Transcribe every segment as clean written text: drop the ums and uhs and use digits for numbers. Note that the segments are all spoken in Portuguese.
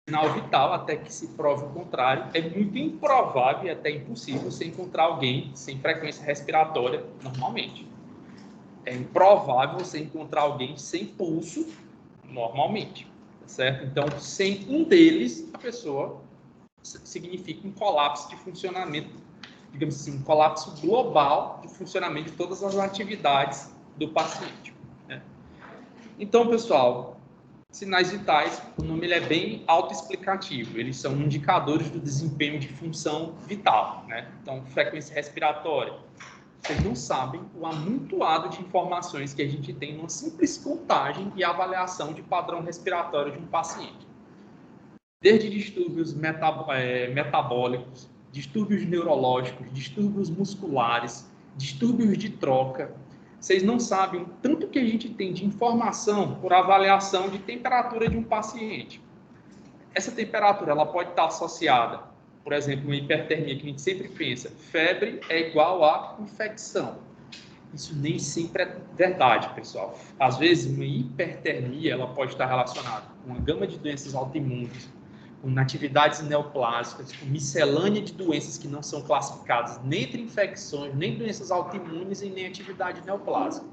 sinal vital até que se prove o contrário. É muito improvável e até impossível você encontrar alguém sem frequência respiratória normalmente. É improvável você encontrar alguém sem pulso normalmente, tá certo? Então, sem um deles, a pessoa significa um colapso de funcionamento, digamos assim, um colapso global de funcionamento de todas as atividades do paciente, né? Então, pessoal, sinais vitais, o nome ele é bem autoexplicativo, eles são indicadores do desempenho de função vital, né? Então, frequência respiratória. Vocês não sabem o amontoado de informações que a gente tem numa simples contagem e avaliação de padrão respiratório de um paciente. Desde distúrbios metabólicos, distúrbios neurológicos, distúrbios musculares, distúrbios de troca. Vocês não sabem o tanto que a gente tem de informação por avaliação de temperatura de um paciente. Essa temperatura ela pode estar associada, por exemplo, uma hipertermia, que a gente sempre pensa, febre é igual a infecção. Isso nem sempre é verdade, pessoal. Às vezes, uma hipertermia ela pode estar relacionada com uma gama de doenças autoimunes, com atividades neoplásicas, com miscelânea de doenças que não são classificadas nem entre infecções, nem doenças autoimunes e nem atividade neoplásica.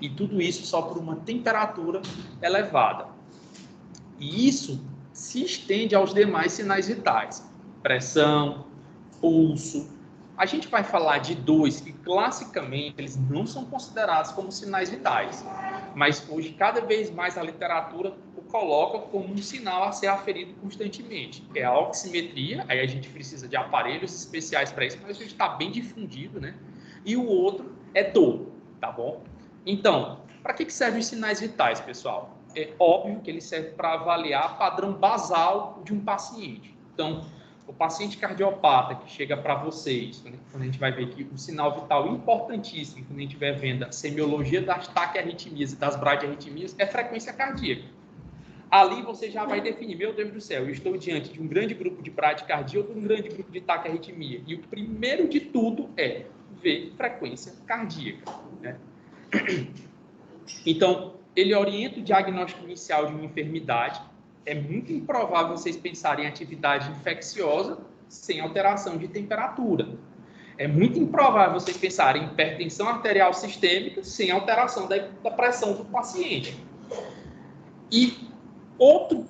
E tudo isso só por uma temperatura elevada. E isso se estende aos demais sinais vitais. Pressão, pulso. A gente vai falar de dois que, classicamente, eles não são considerados como sinais vitais. Mas hoje, cada vez mais, a literatura o coloca como um sinal a ser aferido constantemente. É a oximetria, aí a gente precisa de aparelhos especiais para isso, mas a gente está bem difundido, né? E o outro é dor, tá bom? Então, para que servem os sinais vitais, pessoal? É óbvio que ele serve para avaliar padrão basal de um paciente. Então, o paciente cardiopata que chega para vocês, quando a gente vai ver que o sinal vital importantíssimo, quando a gente estiver vendo a semiologia das taquiarritmias e das bradiarritmias, é frequência cardíaca. Ali você já vai definir, meu Deus do céu, eu estou diante de um grande grupo de bradicardia ou de um grande grupo de taquiarritmia. E o primeiro de tudo é ver frequência cardíaca, né? Então, ele orienta o diagnóstico inicial de uma enfermidade. É muito improvável vocês pensarem em atividade infecciosa sem alteração de temperatura. É muito improvável vocês pensarem em hipertensão arterial sistêmica sem alteração da pressão do paciente. E outro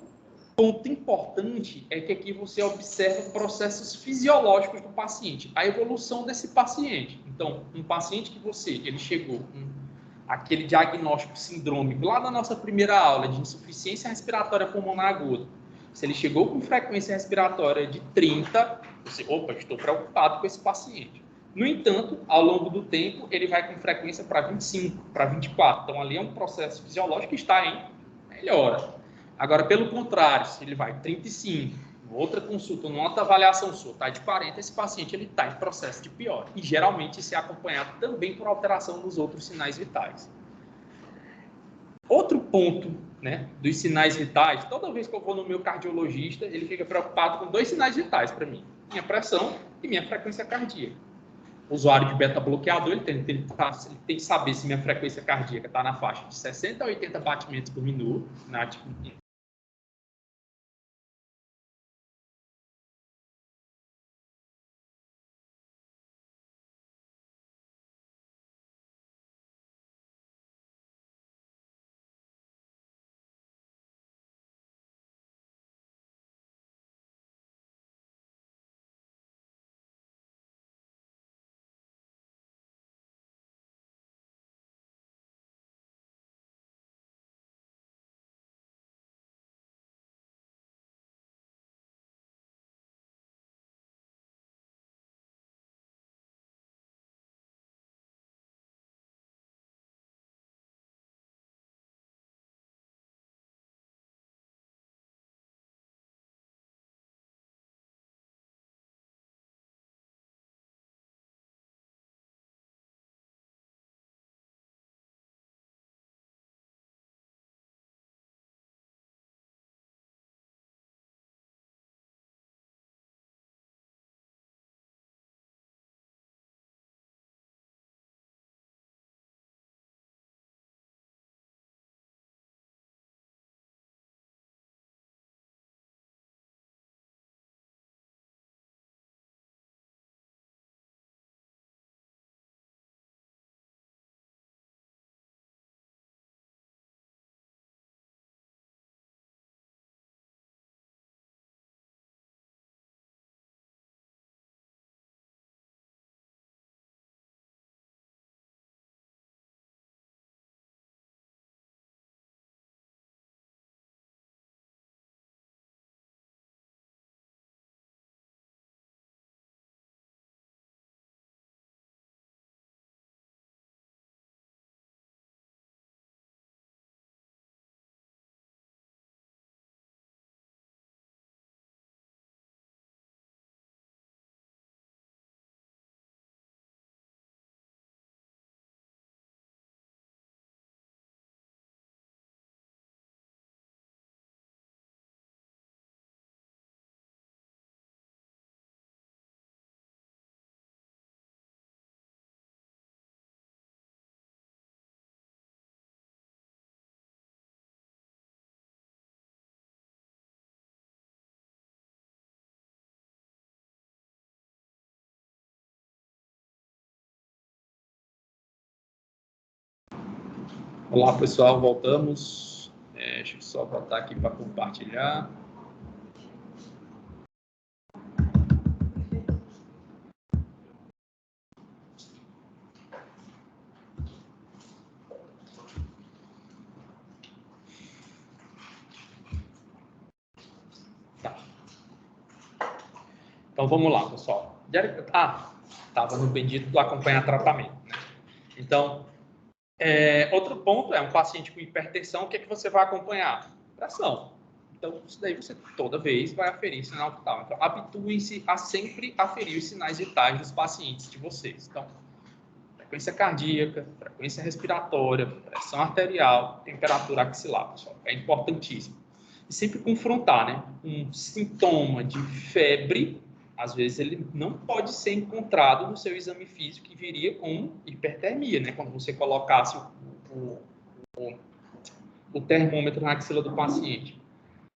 ponto importante é que aqui você observa processos fisiológicos do paciente, a evolução desse paciente. Então, um paciente que ele chegou com aquele diagnóstico sindrômico lá na nossa primeira aula de insuficiência respiratória pulmonar aguda, se ele chegou com frequência respiratória de 30, você, opa, estou preocupado com esse paciente. No entanto, ao longo do tempo, ele vai com frequência para 25, para 24. Então, ali é um processo fisiológico que está em melhora. Agora, pelo contrário, se ele vai 35, outra consulta, numa outra avaliação sua, está de 40, esse paciente está em processo de pior. E geralmente isso é acompanhado também por alteração nos outros sinais vitais. Outro ponto, né, dos sinais vitais, toda vez que eu vou no meu cardiologista, ele fica preocupado com dois sinais vitais para mim: minha pressão e minha frequência cardíaca. O usuário de beta-bloqueador, ele tem que saber se minha frequência cardíaca está na faixa de 60 a 80 batimentos por minuto, na Olá, pessoal, voltamos. Deixa eu só botar aqui para compartilhar. Tá. Então, vamos lá, pessoal. Estava no bendito do acompanhar tratamento, né? Então, outro ponto é um paciente com hipertensão, o que é que você vai acompanhar? Pressão. Então, isso daí você toda vez vai aferir sinal vital. Então, habituem-se a sempre aferir os sinais vitais dos pacientes de vocês. Então, frequência cardíaca, frequência respiratória, pressão arterial, temperatura axilar, pessoal. É importantíssimo. E sempre confrontar, né? Um sintoma de febre, às vezes ele não pode ser encontrado no seu exame físico que viria com hipertermia, né? Quando você colocasse o termômetro na axila do paciente.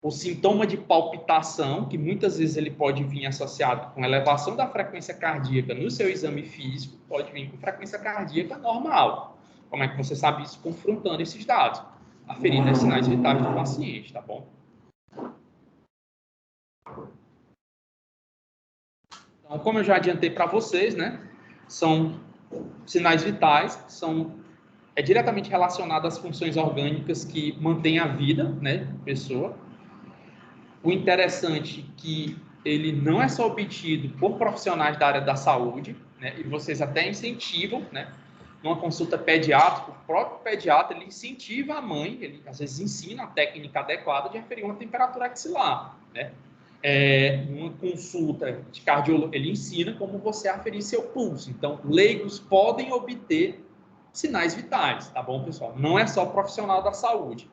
O sintoma de palpitação, que muitas vezes ele pode vir associado com elevação da frequência cardíaca no seu exame físico, pode vir com frequência cardíaca normal. Como é que você sabe isso? Confrontando esses dados, aferindo os sinais vitais do paciente, tá bom? Então, como eu já adiantei para vocês, né? São sinais vitais, é diretamente relacionado às funções orgânicas que mantêm a vida, né, pessoa. O interessante é que ele não é só obtido por profissionais da área da saúde, né, e vocês até incentivam, né, numa consulta pediátrica, o próprio pediatra ele incentiva a mãe, ele às vezes ensina a técnica adequada de referir uma temperatura axilar, né? Numa consulta de cardiologia, ele ensina como você aferir seu pulso. Então, leigos podem obter sinais vitais, tá bom, pessoal? Não é só profissional da saúde.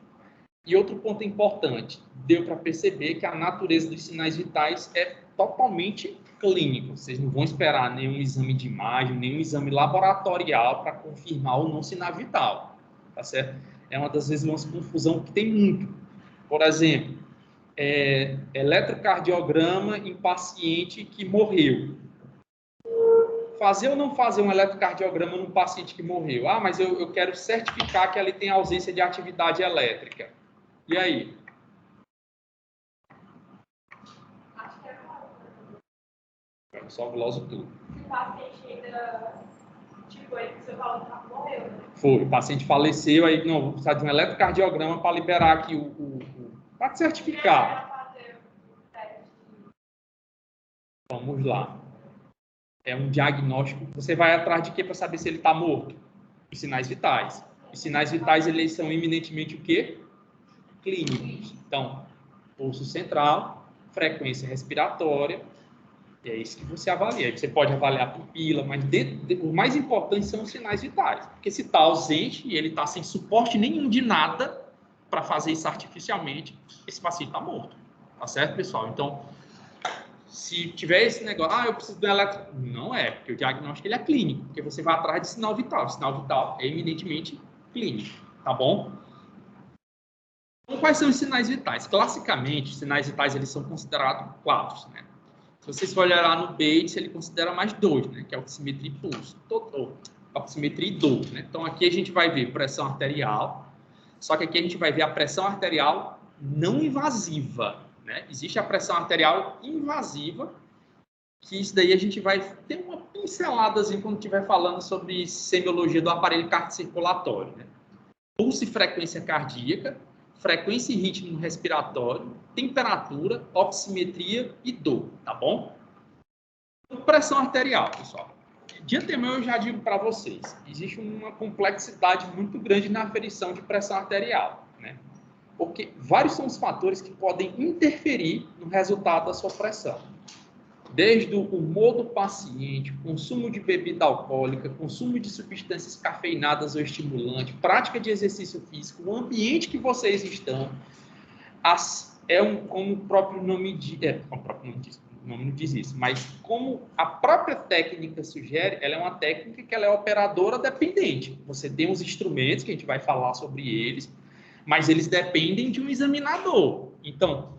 E outro ponto importante, deu para perceber que a natureza dos sinais vitais é totalmente clínico. Vocês não vão esperar nenhum exame de imagem, nenhum exame laboratorial para confirmar ou não sinal vital, tá certo? É uma das vezes uma confusão que tem muito. Por exemplo, eletrocardiograma em paciente que morreu. Fazer ou não fazer um eletrocardiograma num paciente que morreu? Ah, mas eu quero certificar que ele tem ausência de atividade elétrica. E aí? Eu só gloso tudo. O paciente ainda, tipo, aí você falou que morreu, né? Foi, o paciente faleceu, aí não, vou precisar de um eletrocardiograma para liberar aqui para certificar. Vamos lá. É um diagnóstico. Você vai atrás de quê para saber se ele está morto? Os sinais vitais. Os sinais vitais, eles são eminentemente o quê? Clínicos. Então, pulso central, frequência respiratória, e é isso que você avalia. Você pode avaliar a pupila, mas o mais importante são os sinais vitais. Porque se está ausente e ele está sem suporte nenhum de nada para fazer isso artificialmente, esse paciente está morto. Tá certo, pessoal? Então, se tiver esse negócio, eu preciso de um eletro... Não é, porque o diagnóstico ele é clínico, porque você vai atrás de sinal vital. O sinal vital é eminentemente clínico, tá bom? Então, quais são os sinais vitais? Classicamente, os sinais vitais eles são considerados 4, né? Se vocês forem olhar no Bates, ele considera mais 2, né? Que é oximetria e pulso. Oximetria e dor, né? Então, aqui a gente vai ver pressão arterial, só que aqui a gente vai ver a pressão arterial não invasiva, né? Existe a pressão arterial invasiva, que isso daí a gente vai ter uma pinceladazinha quando estiver falando sobre semiologia do aparelho cardiocirculatório, né? Pulso e frequência cardíaca, frequência e ritmo respiratório, temperatura, oximetria e dor, tá bom? Pressão arterial, pessoal. De antemão eu já digo para vocês, existe uma complexidade muito grande na aferição de pressão arterial, né? Porque vários são os fatores que podem interferir no resultado da sua pressão. Desde o humor do paciente, consumo de bebida alcoólica, consumo de substâncias cafeinadas ou estimulantes, prática de exercício físico, o ambiente que vocês estão, como o próprio nome diz, o nome não diz isso, mas como a própria técnica sugere, ela é uma técnica que ela é operadora dependente. Você tem os instrumentos, que a gente vai falar sobre eles, mas eles dependem de um examinador. Então,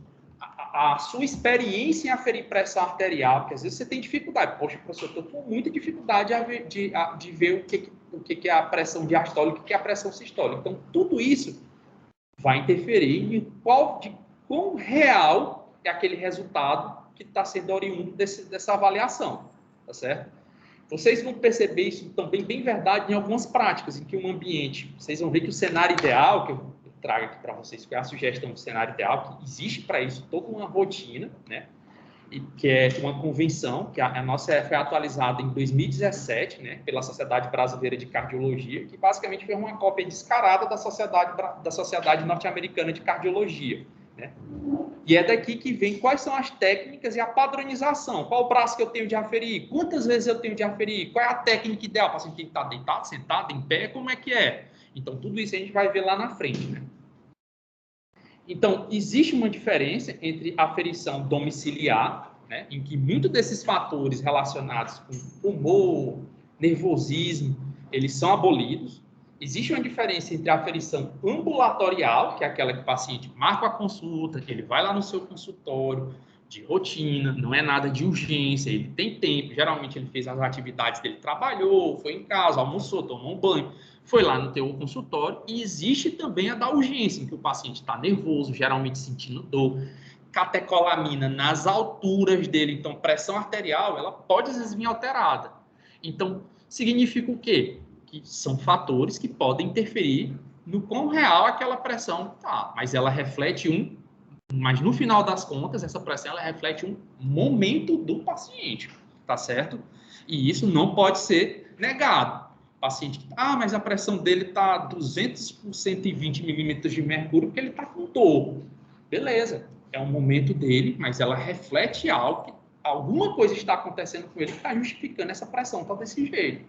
a sua experiência em aferir pressão arterial, porque às vezes você tem dificuldade. Poxa, professor, eu estou com muita dificuldade de ver o que é a pressão diastólica e o que é a pressão sistólica. Então, tudo isso vai interferir em quão real é aquele resultado que está sendo oriundo dessa avaliação, tá certo? Vocês vão perceber isso também bem verdade em algumas práticas, em que um ambiente, vocês vão ver que o cenário ideal, que eu trago aqui para vocês, que é a sugestão do cenário ideal, que existe para isso toda uma rotina, né? E que é uma convenção, que a nossa foi atualizada em 2017, né, pela Sociedade Brasileira de Cardiologia, que basicamente foi uma cópia descarada da Sociedade Norte-Americana de Cardiologia, né? E é daqui que vem quais são as técnicas e a padronização. Qual o braço que eu tenho de aferir? Quantas vezes eu tenho de aferir? Qual é a técnica ideal? O paciente tem que estar deitado, sentado, em pé? Como é que é? Então, tudo isso a gente vai ver lá na frente, né? Então, existe uma diferença entre a aferição domiciliar, né, em que muitos desses fatores relacionados com humor, nervosismo, eles são abolidos. Existe uma diferença entre a aferição ambulatorial, que é aquela que o paciente marca a consulta, ele vai lá no seu consultório, de rotina, não é nada de urgência, ele tem tempo, geralmente ele fez as atividades dele, trabalhou, foi em casa, almoçou, tomou um banho, foi lá no teu consultório, e existe também a da urgência, em que o paciente está nervoso, geralmente sentindo dor, catecolamina nas alturas dele, então pressão arterial, ela pode às vezes vir alterada. Então, significa o quê? Que são fatores que podem interferir no quão real aquela pressão tá, mas ela reflete mas no final das contas, essa pressão ela reflete um momento do paciente, tá certo? E isso não pode ser negado. O paciente, mas a pressão dele está 200 por 120 milímetros de mercúrio porque ele está com dor. Beleza, é um momento dele, mas ela reflete algo, que alguma coisa está acontecendo com ele que está justificando essa pressão, tá desse jeito.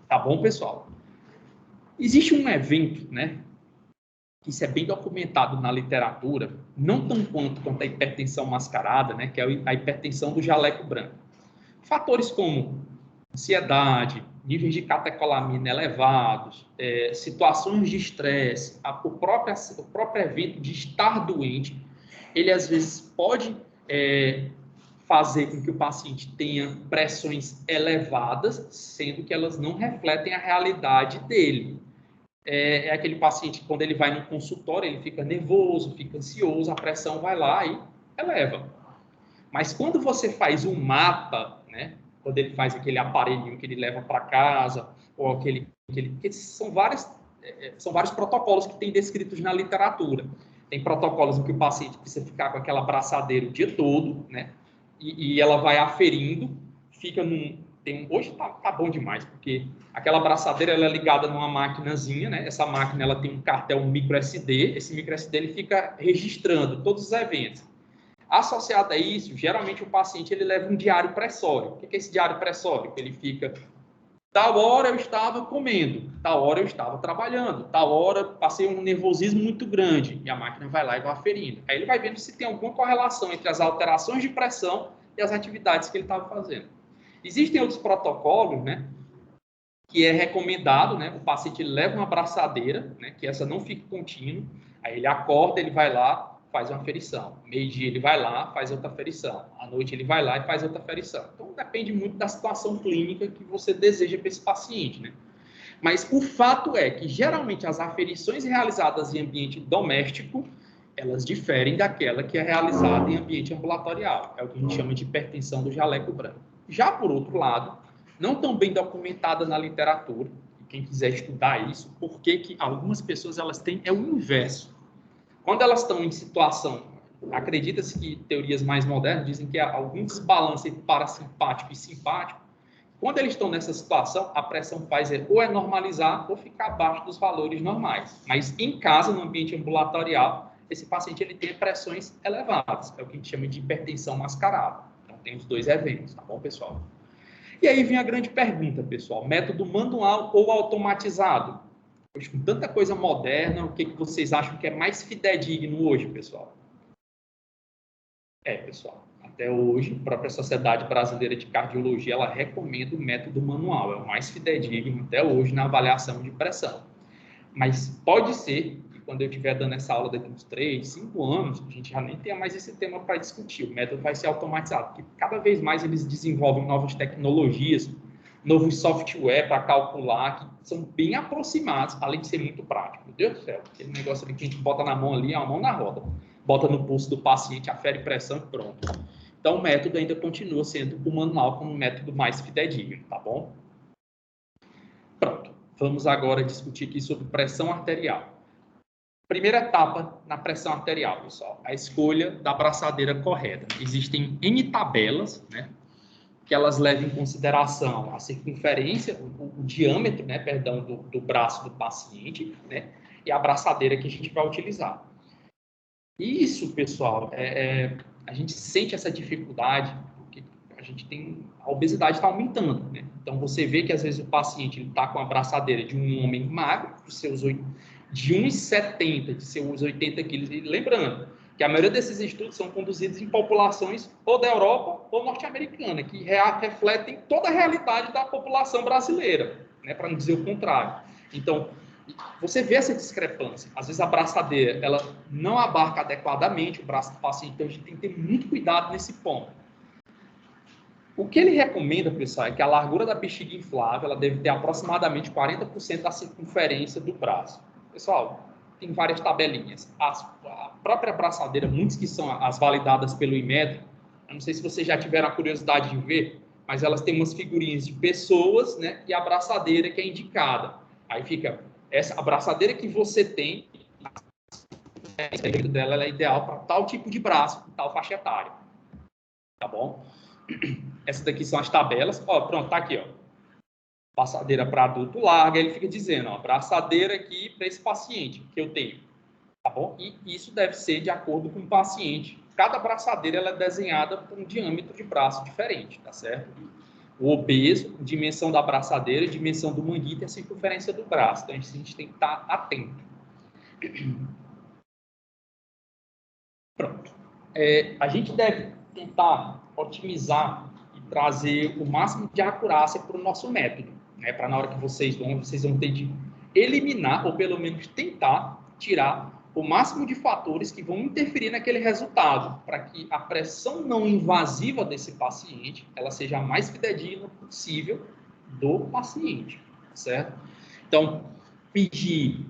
Tá bom, pessoal? Existe um evento, né? Isso é bem documentado na literatura, não tão quanto a hipertensão mascarada, né, que é a hipertensão do jaleco branco. Fatores como ansiedade, níveis de catecolamina elevados, situações de estresse, o próprio evento de estar doente, ele às vezes pode fazer com que o paciente tenha pressões elevadas, sendo que elas não refletem a realidade dele. É aquele paciente que, quando ele vai no consultório, ele fica nervoso, fica ansioso, a pressão vai lá e eleva. Mas quando você faz um mapa, né, quando ele faz aquele aparelhinho que ele leva para casa, ou são vários protocolos que tem descritos na literatura. Tem protocolos em que o paciente precisa ficar com aquela braçadeira o dia todo, né, e ela vai aferindo, fica hoje tá bom demais, porque aquela braçadeira ela é ligada numa maquinazinha, né? Essa máquina ela tem um cartel micro SD, esse micro SD ele fica registrando todos os eventos. Associado a isso, geralmente o paciente ele leva um diário pressório. O que é esse diário pressório? Ele fica, tal hora eu estava comendo, tal hora eu estava trabalhando, tal hora passei um nervosismo muito grande, e a máquina vai lá e vai aferindo. Aí ele vai vendo se tem alguma correlação entre as alterações de pressão e as atividades que ele estava fazendo. Existem outros protocolos, né, que é recomendado, né, o paciente leva uma braçadeira, né, que essa não fique contínua, aí ele acorda, ele vai lá, faz uma aferição. Meio-dia ele vai lá, faz outra aferição. À noite ele vai lá e faz outra aferição. Então, depende muito da situação clínica que você deseja para esse paciente, né? Mas o fato é que, geralmente, as aferições realizadas em ambiente doméstico, elas diferem daquela que é realizada em ambiente ambulatorial. É o que a gente chama de hipertensão do jaleco branco. Já, por outro lado, não tão bem documentada na literatura, e quem quiser estudar isso, porque que algumas pessoas elas têm o inverso. Quando elas estão em situação, acredita-se que teorias mais modernas dizem que há algum desbalance entre parasimpático e simpático. Quando eles estão nessa situação, a pressão faz ou é normalizar ou ficar abaixo dos valores normais. Mas em casa, no ambiente ambulatorial, esse paciente ele tem pressões elevadas. É o que a gente chama de hipertensão mascarada. Então, tem os dois eventos, tá bom, pessoal? E aí vem a grande pergunta, pessoal. Método manual ou automatizado? Hoje, com tanta coisa moderna, o que vocês acham que é mais fidedigno hoje, pessoal? Pessoal, até hoje, a própria Sociedade Brasileira de Cardiologia, ela recomenda o método manual. É o mais fidedigno até hoje na avaliação de pressão. Mas pode ser que quando eu estiver dando essa aula daqui uns 3, 5 anos, a gente já nem tenha mais esse tema para discutir. O método vai ser automatizado, porque cada vez mais eles desenvolvem novas tecnologias, novos software para calcular, que são bem aproximados, além de ser muito prático. Meu Deus do céu, aquele negócio ali que a gente bota na mão ali, é uma mão na roda. Bota no pulso do paciente, afere pressão e pronto. Então, o método ainda continua sendo o manual como o método mais fidedigno, tá bom? Pronto. Vamos agora discutir aqui sobre pressão arterial. Primeira etapa na pressão arterial, pessoal, a escolha da braçadeira correta. Existem N tabelas, né, que elas levam em consideração a circunferência, o diâmetro, né, perdão, do braço do paciente, né, e a braçadeira que a gente vai utilizar. Isso, pessoal, a gente sente essa dificuldade porque a gente tem a obesidade está aumentando, né? Então você vê que às vezes o paciente está com a braçadeira de um homem magro, de 1,70, de seus 80 quilos, e lembrando que a maioria desses estudos são conduzidos em populações ou da Europa ou norte-americana, que refletem toda a realidade da população brasileira, né? Para não dizer o contrário. Então, você vê essa discrepância. Às vezes a braçadeira ela não abarca adequadamente o braço do paciente, então a gente tem que ter muito cuidado nesse ponto. O que ele recomenda, pessoal, é que a largura da bexiga inflável ela deve ter aproximadamente 40% da circunferência do braço. Pessoal, tem várias tabelinhas. A própria braçadeira, muitas que são as validadas pelo Inmetro, eu não sei se vocês já tiveram a curiosidade de ver, mas elas têm umas figurinhas de pessoas, né, e a braçadeira que é indicada. Aí fica a braçadeira que você tem, ela é ideal para tal tipo de braço, tal faixa etária. Tá bom? Essas daqui são as tabelas. Ó, pronto, tá aqui, ó. Braçadeira para adulto larga, ele fica dizendo, ó, braçadeira aqui para esse paciente que eu tenho. Tá bom? E isso deve ser de acordo com o paciente. Cada braçadeira ela é desenhada com um diâmetro de braço diferente, tá certo? O obeso, dimensão da braçadeira, dimensão do manguito e a circunferência do braço. Então, a gente tem que estar atento. Pronto. A gente deve tentar otimizar e trazer o máximo de acurácia para o nosso método, né? Para na hora que vocês vão ter de eliminar, ou pelo menos tentar tirar o máximo de fatores que vão interferir naquele resultado, para que a pressão não invasiva desse paciente ela seja a mais fidedigna possível do paciente, certo? Então, pedir,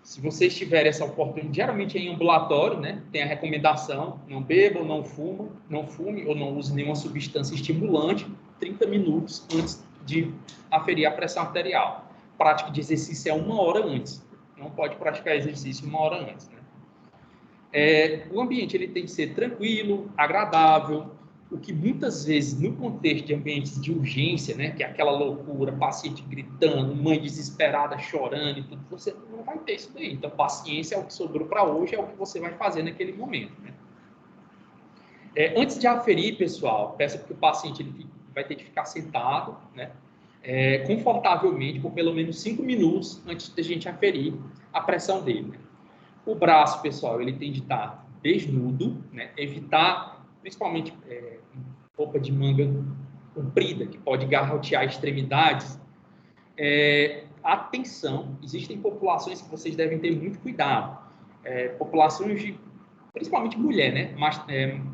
se vocês tiverem essa oportunidade, geralmente em ambulatório, né, tem a recomendação, não beba, não fume ou não use nenhuma substância estimulante 30 minutos antes de aferir a pressão arterial. Prática de exercício é 1 hora antes. Não pode praticar exercício 1 hora antes, né? O ambiente ele tem que ser tranquilo, agradável, o que muitas vezes, no contexto de ambientes de urgência, né, que é aquela loucura, paciente gritando, mãe desesperada, chorando e tudo, você não vai ter isso daí. Então, paciência é o que sobrou para hoje, é o que você vai fazer naquele momento, né? Antes de aferir, pessoal, peço que o paciente ele vai ter que ficar sentado, né, confortavelmente por pelo menos 5 minutos antes de a gente aferir a pressão dele, né? O braço, pessoal, ele tem de estar desnudo, né? Evitar, principalmente, roupa de manga comprida, que pode garrotear extremidades. Atenção, existem populações que vocês devem ter muito cuidado. Populações de, principalmente mulher, né?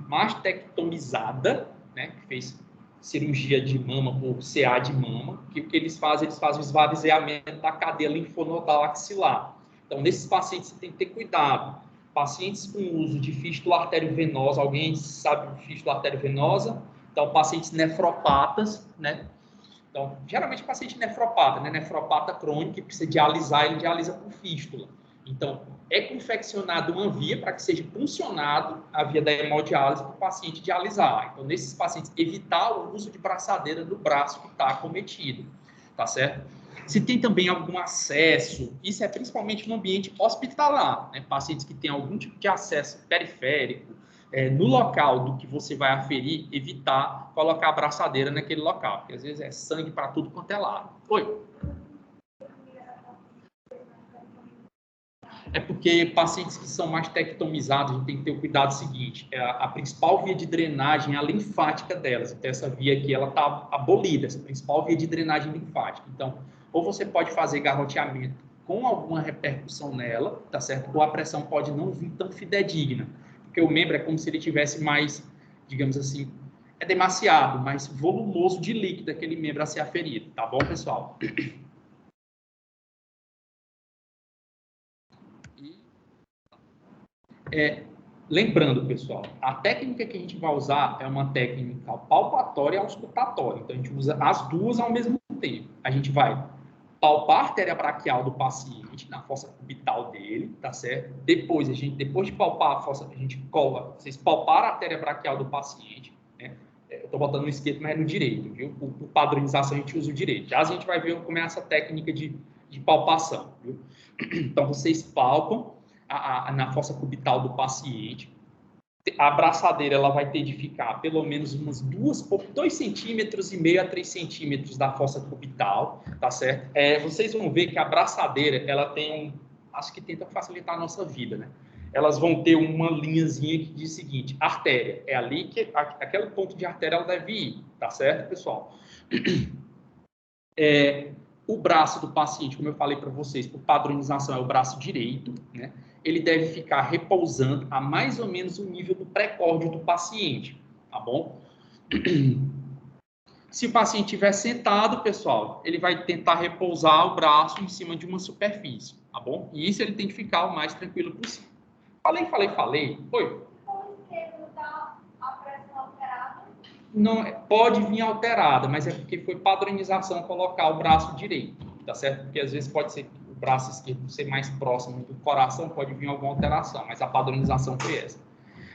Mastectomizada, né? Que fez cirurgia de mama por CA de mama, que o que eles fazem? Eles fazem o esvaziamento da cadeia linfonodal axilar. Então, nesses pacientes, você tem que ter cuidado. Pacientes com uso de fístula arteriovenosa, alguém sabe o fístula arteriovenosa? Então, pacientes nefropatas, né? Então, geralmente, paciente nefropata, né? Nefropata crônico, que precisa dialisar, ele dialisa por fístula. Então, é confeccionado uma via para que seja funcionado a via da hemodiálise para o paciente dialisar. Então, nesses pacientes, evitar o uso de braçadeira do braço que está acometido, tá certo? Se tem também algum acesso, isso é principalmente no ambiente hospitalar, né? Pacientes que têm algum tipo de acesso periférico, no local do que você vai aferir, evitar colocar a braçadeira naquele local, porque às vezes é sangue para tudo quanto é lado. Oi? É porque pacientes que são mais tectomizados, a gente tem que ter o cuidado seguinte, a principal via de drenagem é a linfática delas. Então, essa via aqui, ela está abolida, essa principal via de drenagem linfática. Então, ou você pode fazer garroteamento com alguma repercussão nela, tá certo? Ou a pressão pode não vir tão fidedigna, porque o membro é como se ele tivesse mais, digamos assim, é demasiado, mais volumoso de líquido aquele membro a ser aferido, tá bom, pessoal? Lembrando, pessoal, a técnica que a gente vai usar é uma técnica palpatória e auscultatória. Então, a gente usa as duas ao mesmo tempo. A gente vai palpar a artéria braquial do paciente na fossa cubital dele, tá certo? Depois de palpar a fossa, a gente cola. Vocês palparam a artéria braquial do paciente, né? Eu tô botando no esquerdo, mas é no direito, viu? Por padronização, a gente usa o direito. Já a gente vai ver como é essa técnica de palpação, viu? Então, vocês palpam na fossa cubital do paciente. A abraçadeira ela vai ter de ficar pelo menos umas 2,5 centímetros a 3 centímetros da fossa cubital, tá certo? Vocês vão ver que a abraçadeira, ela tem acho que tenta facilitar a nossa vida, né? Elas vão ter uma linhazinha que diz o seguinte: artéria, é ali que aquele ponto de artéria ela deve ir, tá certo, pessoal? O braço do paciente, como eu falei para vocês, por padronização, é o braço direito, né? Ele deve ficar repousando a mais ou menos o nível do pré-córdio do paciente, tá bom? Se o paciente estiver sentado, pessoal, ele vai tentar repousar o braço em cima de uma superfície, tá bom? E isso ele tem que ficar o mais tranquilo possível. Falei. Foi? Não, pode vir alterada, mas é porque foi padronização colocar o braço direito, tá certo? Porque às vezes pode ser o braço esquerdo ser mais próximo do coração, pode vir alguma alteração, mas a padronização foi essa.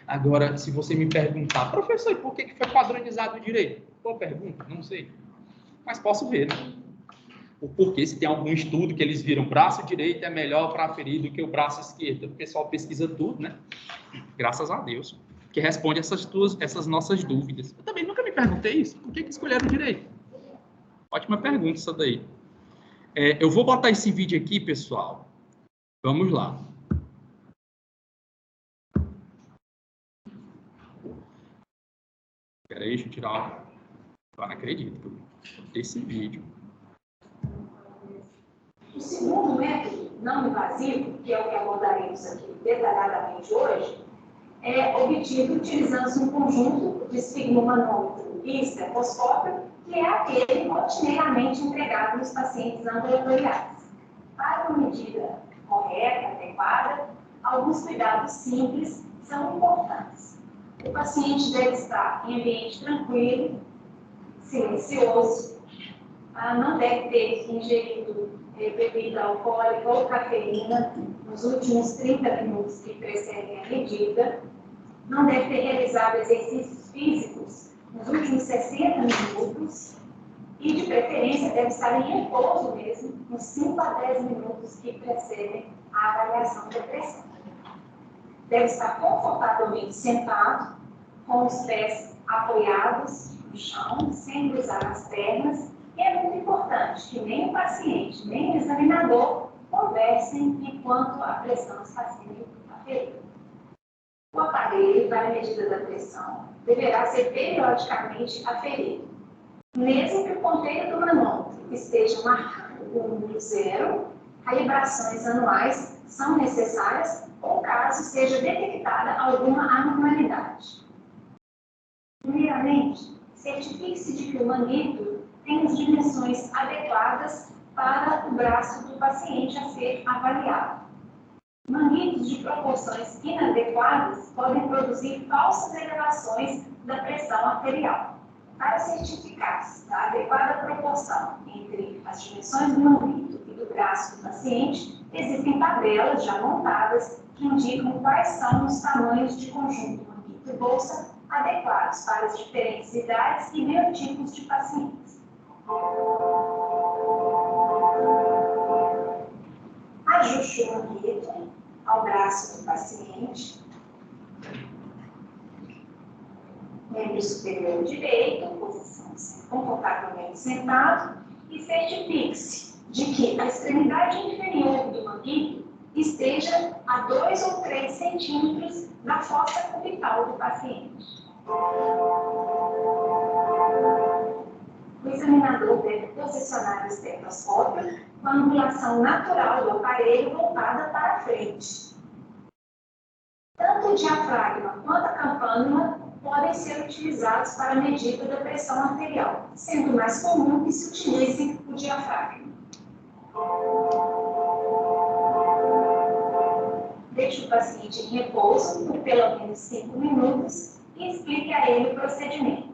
Agora, se você me perguntar, professor, por que foi padronizado direito? Boa pergunta, não sei. Mas posso ver, né? O porquê, se tem algum estudo que eles viram braço direito é melhor para aferir do que o braço esquerdo. O pessoal pesquisa tudo, né? Graças a Deus. Que responde essas nossas dúvidas. Eu também nunca me perguntei isso. Por que escolheram direito? Ótima pergunta essa daí. Eu vou botar esse vídeo aqui, pessoal. Vamos lá. Espera aí, deixa eu tirar. Eu não acredito. Esse vídeo. O segundo método não invasivo, que é o que abordaremos aqui detalhadamente hoje, é obtido utilizando um conjunto de esfigmomanômetro e estetoscópio, que é aquele rotineiramente empregado nos pacientes ambulatoriais. Para uma medida correta, adequada, alguns cuidados simples são importantes. O paciente deve estar em ambiente tranquilo, silencioso, não deve ter ingerido bebida alcoólica ou cafeína nos últimos 30 minutos que precedem a medida, não deve ter realizado exercícios físicos nos últimos 60 minutos e, de preferência, deve estar em repouso mesmo nos 5 a 10 minutos que precedem a avaliação da pressão. Deve estar confortavelmente sentado, com os pés apoiados no chão, sem cruzar as pernas. E é muito importante que nem o paciente, nem o examinador conversem enquanto a pressão está sendo aferida. O aparelho para a medida da pressão deverá ser periodicamente aferido, mesmo que o ponteiro do manômetro esteja marcando o número 0, calibrações anuais são necessárias ou caso seja detectada alguma anormalidade. Primeiramente, certifique-se de que o manípulo tem as dimensões adequadas para o braço do paciente a ser avaliado. Manitos de proporções inadequadas podem produzir falsas elevações da pressão arterial. Para certificar-se da adequada proporção entre as dimensões do manito e do braço do paciente, existem tabelas já montadas que indicam quais são os tamanhos de conjunto manito e bolsa adequados para as diferentes idades e biotipos de pacientes. Ajuste o manguito ao braço do paciente. Membro superior direito, posição confortavelmente sentado, e certifique-se de que a extremidade inferior do manguito esteja a 2 ou 3 centímetros da fossa cubital do paciente. O examinador deve posicionar o estetoscópio com a angulação natural do aparelho voltada para a frente. Tanto o diafragma quanto a campânula podem ser utilizados para a medida da pressão arterial, sendo mais comum que se utilize o diafragma. Deixe o paciente em repouso por pelo menos 5 minutos e explique a ele o procedimento.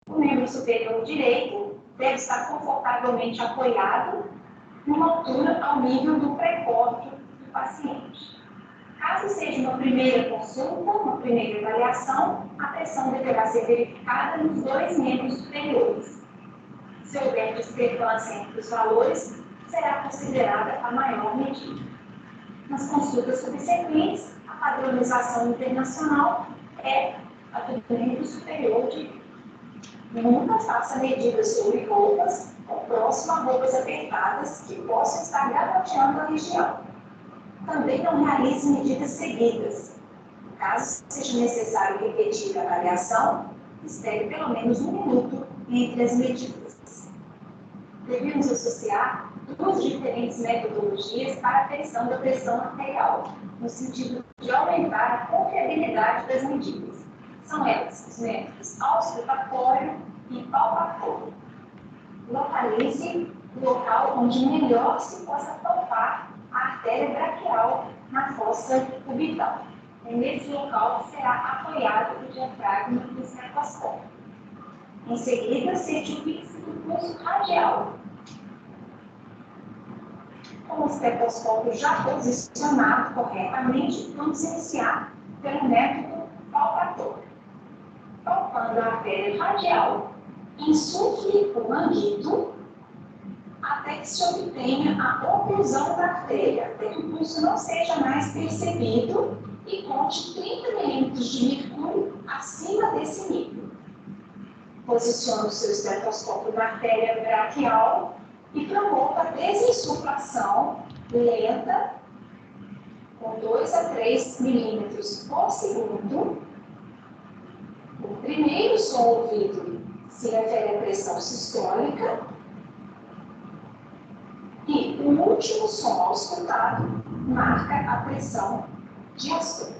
O membro superior direito deve estar confortavelmente apoiado numa altura ao nível do pré-córteo do paciente. Caso seja uma primeira consulta, uma primeira avaliação, a pressão deverá ser verificada nos 2 membros superiores. Se houver discrepância entre os valores, será considerada a maior medida. Nas consultas subsequentes, a padronização internacional é a do membro superior direito. Nunca faça medidas sobre roupas ou próximo a roupas apertadas que possam estar garroteando a região. Também não realize medidas seguidas. Caso seja necessário repetir a avaliação, espere pelo menos 1 minuto entre as medidas. Devemos associar 2 diferentes metodologias para a aferição da pressão arterial, no sentido de aumentar a confiabilidade das medidas. São elas os métodos auscultatório e palpatório. Localize o local onde melhor se possa palpar a artéria braquial na fossa cubital. É nesse local que será apoiado o diafragma do estetoscópio. Em seguida, certifique-se do pulso radial. Com o estetoscópio já posicionado corretamente, vamos iniciar pelo método palpatório. Palpando a artéria radial, insufle o manguito até que se obtenha a oclusão da artéria, até que o pulso não seja mais percebido e conte 30 milímetros de mercúrio acima desse nível. Posicione o seu estetoscópio na artéria braquial e promova a desinsuflação lenta, com 2 a 3 milímetros por segundo. O primeiro som ouvido se refere à pressão sistólica e o último som auscultado marca a pressão diastôlica.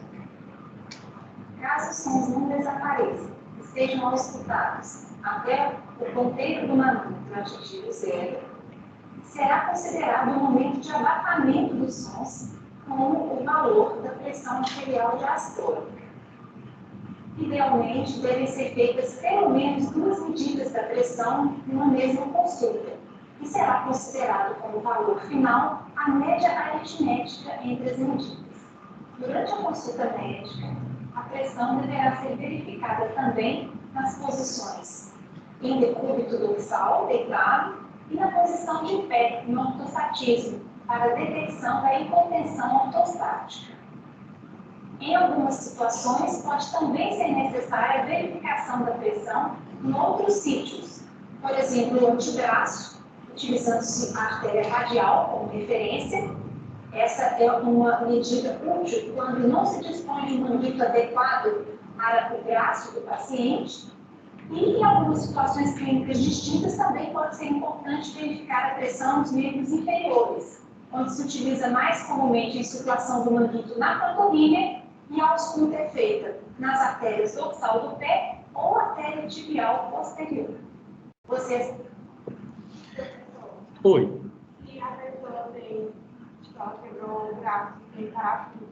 Caso os sons não desapareçam, estejam auscultados até o ponteiro do manômetro atingir o 0, será considerado o momento de abafamento dos sons como o valor da pressão arterial diastólica. Idealmente, devem ser feitas pelo menos 2 medidas da pressão numa mesma consulta, e será considerado como valor final a média aritmética entre as medidas. Durante a consulta médica, a pressão deverá ser verificada também nas posições em decúbito dorsal, deitado, e na posição de pé, no ortostatismo, para a detecção da hipotensão ortostática. Em algumas situações, pode também ser necessária a verificação da pressão em outros sítios, por exemplo, o antebraço, utilizando-se a artéria radial como referência. Essa é uma medida útil quando não se dispõe de um manguito adequado para o braço do paciente. E em algumas situações clínicas distintas também pode ser importante verificar a pressão nos membros inferiores, onde se utiliza mais comumente a insuflação do manguito na panturrilha e a ausculta é feita nas artérias dorsal do pé ou artéria tibial posterior. Vocês... Oi. E a pessoa tem, ela quebrou o braço, tem parafuso,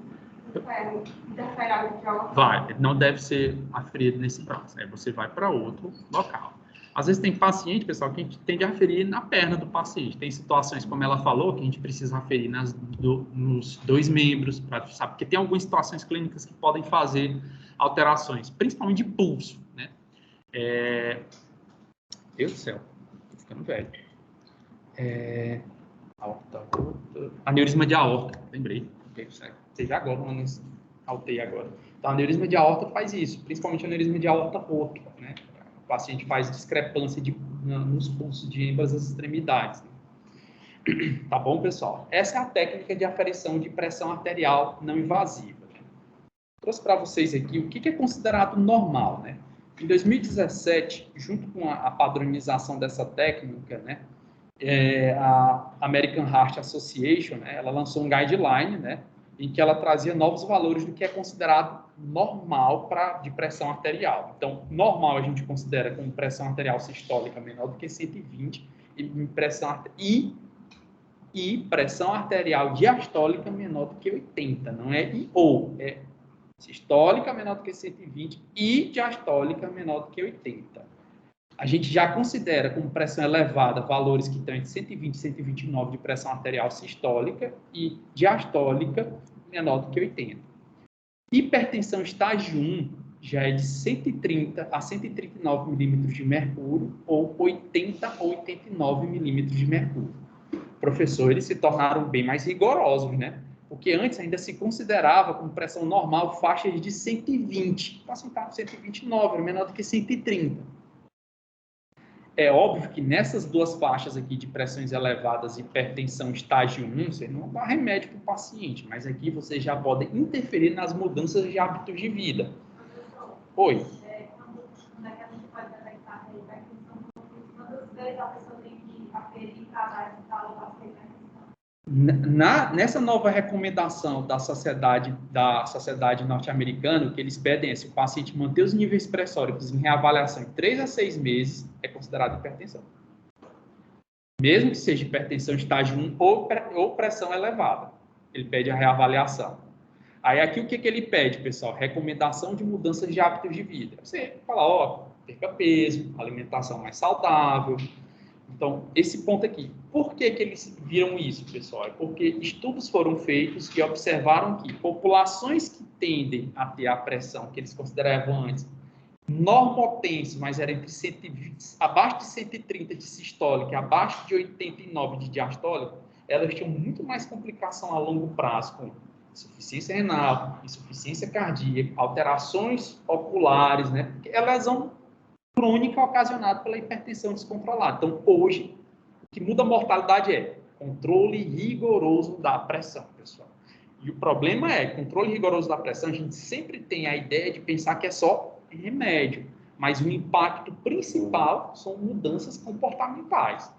interfere algo de alguma forma? Vai, não deve ser aferido nesse braço, aí você vai para outro local. Às vezes tem paciente, pessoal, que a gente tende a aferir na perna do paciente. Tem situações, como ela falou, que a gente precisa aferir nos 2 membros, sabe? Porque tem algumas situações clínicas que podem fazer alterações, principalmente de pulso, né? Deus do céu, tô ficando velho. Aneurisma de aorta, lembrei. Seja agora, não altei agora. Então, a aneurisma de aorta faz isso, principalmente a aneurisma de aorta rota, né? O paciente faz discrepância nos pulsos de ambas as extremidades. Né? Tá bom, pessoal? Essa é a técnica de aferição de pressão arterial não invasiva. Né? Trouxe para vocês aqui o que é considerado normal, né? Em 2017, junto com a padronização dessa técnica, né, a American Heart Association, né, ela lançou um guideline, né, em que ela trazia novos valores do que é considerado normal de pressão arterial. Então, normal a gente considera como pressão arterial sistólica menor do que 120 e pressão arterial diastólica menor do que 80, não é é sistólica menor do que 120 e diastólica menor do que 80. A gente já considera como pressão elevada valores que estão entre 120 e 129 de pressão arterial sistólica e diastólica menor do que 80. Hipertensão estágio 1 já é de 130 a 139 milímetros de mercúrio ou 80 a 89 milímetros de mercúrio. Professores se tornaram bem mais rigorosos, né? Porque antes ainda se considerava como pressão normal faixas de 120. Então, assim, está 129, é menor do que 130. É óbvio que nessas duas faixas aqui de pressões elevadas e hipertensão estágio 1, você não dá remédio para o paciente, mas aqui vocês já podem interferir nas mudanças de hábitos de vida. Oi. Quando é que a gente pode detectar a hipertensão? Quantas vezes a pessoa tem que aferir para dar esse tal para ser hipertensão? Nessa nova recomendação da sociedade norte-americana, o que eles pedem é se o paciente manter os níveis pressóricos em reavaliação em 3 a 6 meses, é considerado hipertensão. Mesmo que seja hipertensão estágio 1 ou pressão elevada. Ele pede a reavaliação. Aí aqui o que ele pede, pessoal? Recomendação de mudanças de hábitos de vida. Você fala, perca peso, alimentação mais saudável. Então, esse ponto aqui. Por que eles viram isso, pessoal? É porque estudos foram feitos que observaram que populações que tendem a ter a pressão que eles consideravam antes normotenso, mas era entre 120, abaixo de 130 de sistólica e abaixo de 89 de diastólica, elas tinham muito mais complicação a longo prazo, com insuficiência renal, insuficiência cardíaca, alterações oculares, né? Porque é lesão crônica ocasionada pela hipertensão descontrolada. Então, hoje, o que muda a mortalidade é controle rigoroso da pressão, pessoal. E o problema é, controle rigoroso da pressão, a gente sempre tem a ideia de pensar que é só remédio, mas o impacto principal são mudanças comportamentais.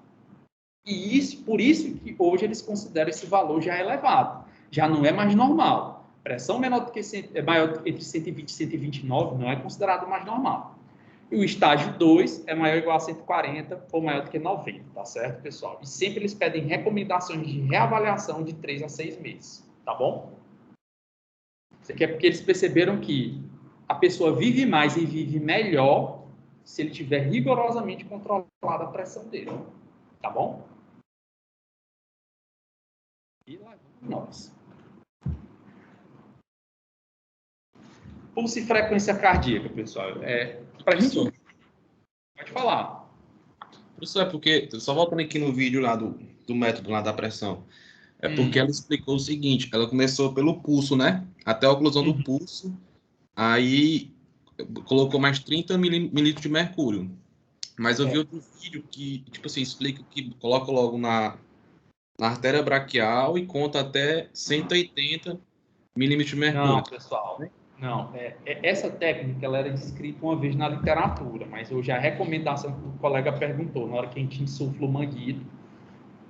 E por isso que hoje eles consideram esse valor já elevado. Já não é mais normal. Pressão menor do que maior entre 120 e 129 não é considerado mais normal. E o estágio 2 é maior ou igual a 140 ou maior do que 90, tá certo, pessoal? E sempre eles pedem recomendações de reavaliação de 3 a 6 meses, tá bom? Isso aqui é porque eles perceberam que a pessoa vive mais e vive melhor se ele tiver rigorosamente controlada a pressão dele, tá bom? E lá vamos nós. Pulso e frequência cardíaca, pessoal. Pra gente... Pode falar. Professor, é porque, só voltando aqui no vídeo lá do método lá da pressão, é porque ela explicou o seguinte, ela começou pelo pulso, né? Até a oclusão do pulso, aí colocou mais 30 mililitros de mercúrio. Mas eu vi outro vídeo que, tipo assim, explica que coloca logo na artéria braquial e conta até 180 milímetros de mercúrio. Não, pessoal, não. Essa técnica ela era descrita uma vez na literatura, mas hoje a recomendação que o colega perguntou, na hora que a gente insufla o manguito,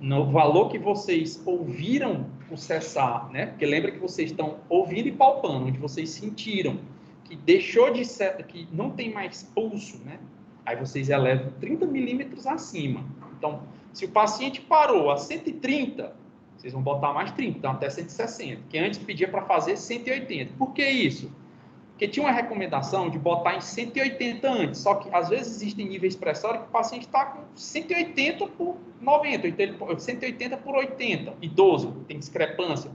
no valor que vocês ouviram o cessar, né? Porque lembra que vocês estão ouvindo e palpando, onde vocês sentiram que deixou de ser, que não tem mais pulso, né? Aí vocês elevam 30 milímetros acima. Então, se o paciente parou a 130, vocês vão botar mais 30, então até 160, que antes pedia para fazer 180. Por que isso? Porque tinha uma recomendação de botar em 180 antes, só que às vezes existem níveis pressóricos que o paciente está com 180 por 90, então 180 por 80, idoso, tem discrepância.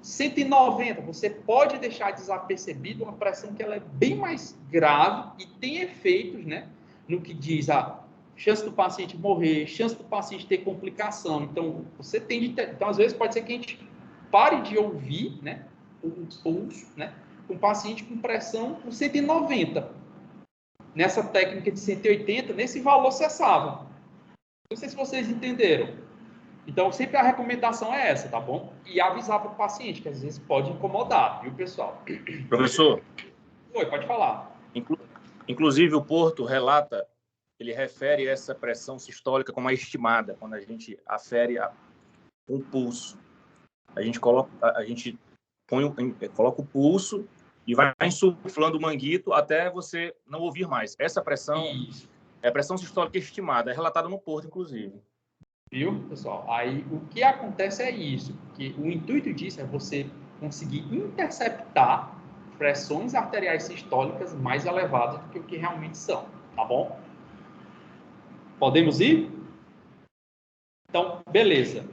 190, você pode deixar desapercebido uma pressão que ela é bem mais grave e tem efeitos, né, no que diz a chance do paciente morrer, chance do paciente ter complicação. Então, você tem de ter... Então, às vezes, pode ser que a gente pare de ouvir, né, o pulso, né, com um paciente com pressão com 190. Nessa técnica de 180, nesse valor cessava. Não sei se vocês entenderam. Então, sempre a recomendação é essa, tá bom? E avisar para o paciente, que às vezes pode incomodar, viu, pessoal? Professor? Oi, pode falar. Inclusive, o Porto relata, ele refere essa pressão sistólica como a estimada, quando a gente afere um pulso. A gente coloca o pulso e vai insuflando o manguito até você não ouvir mais. Essa pressão é a pressão sistólica estimada, é relatada no Porto, inclusive. Viu, pessoal? Aí, o que acontece é isso, que o intuito disso é você conseguir interceptar pressões arteriais sistólicas mais elevadas do que o que realmente são, tá bom? Podemos ir? Então, beleza.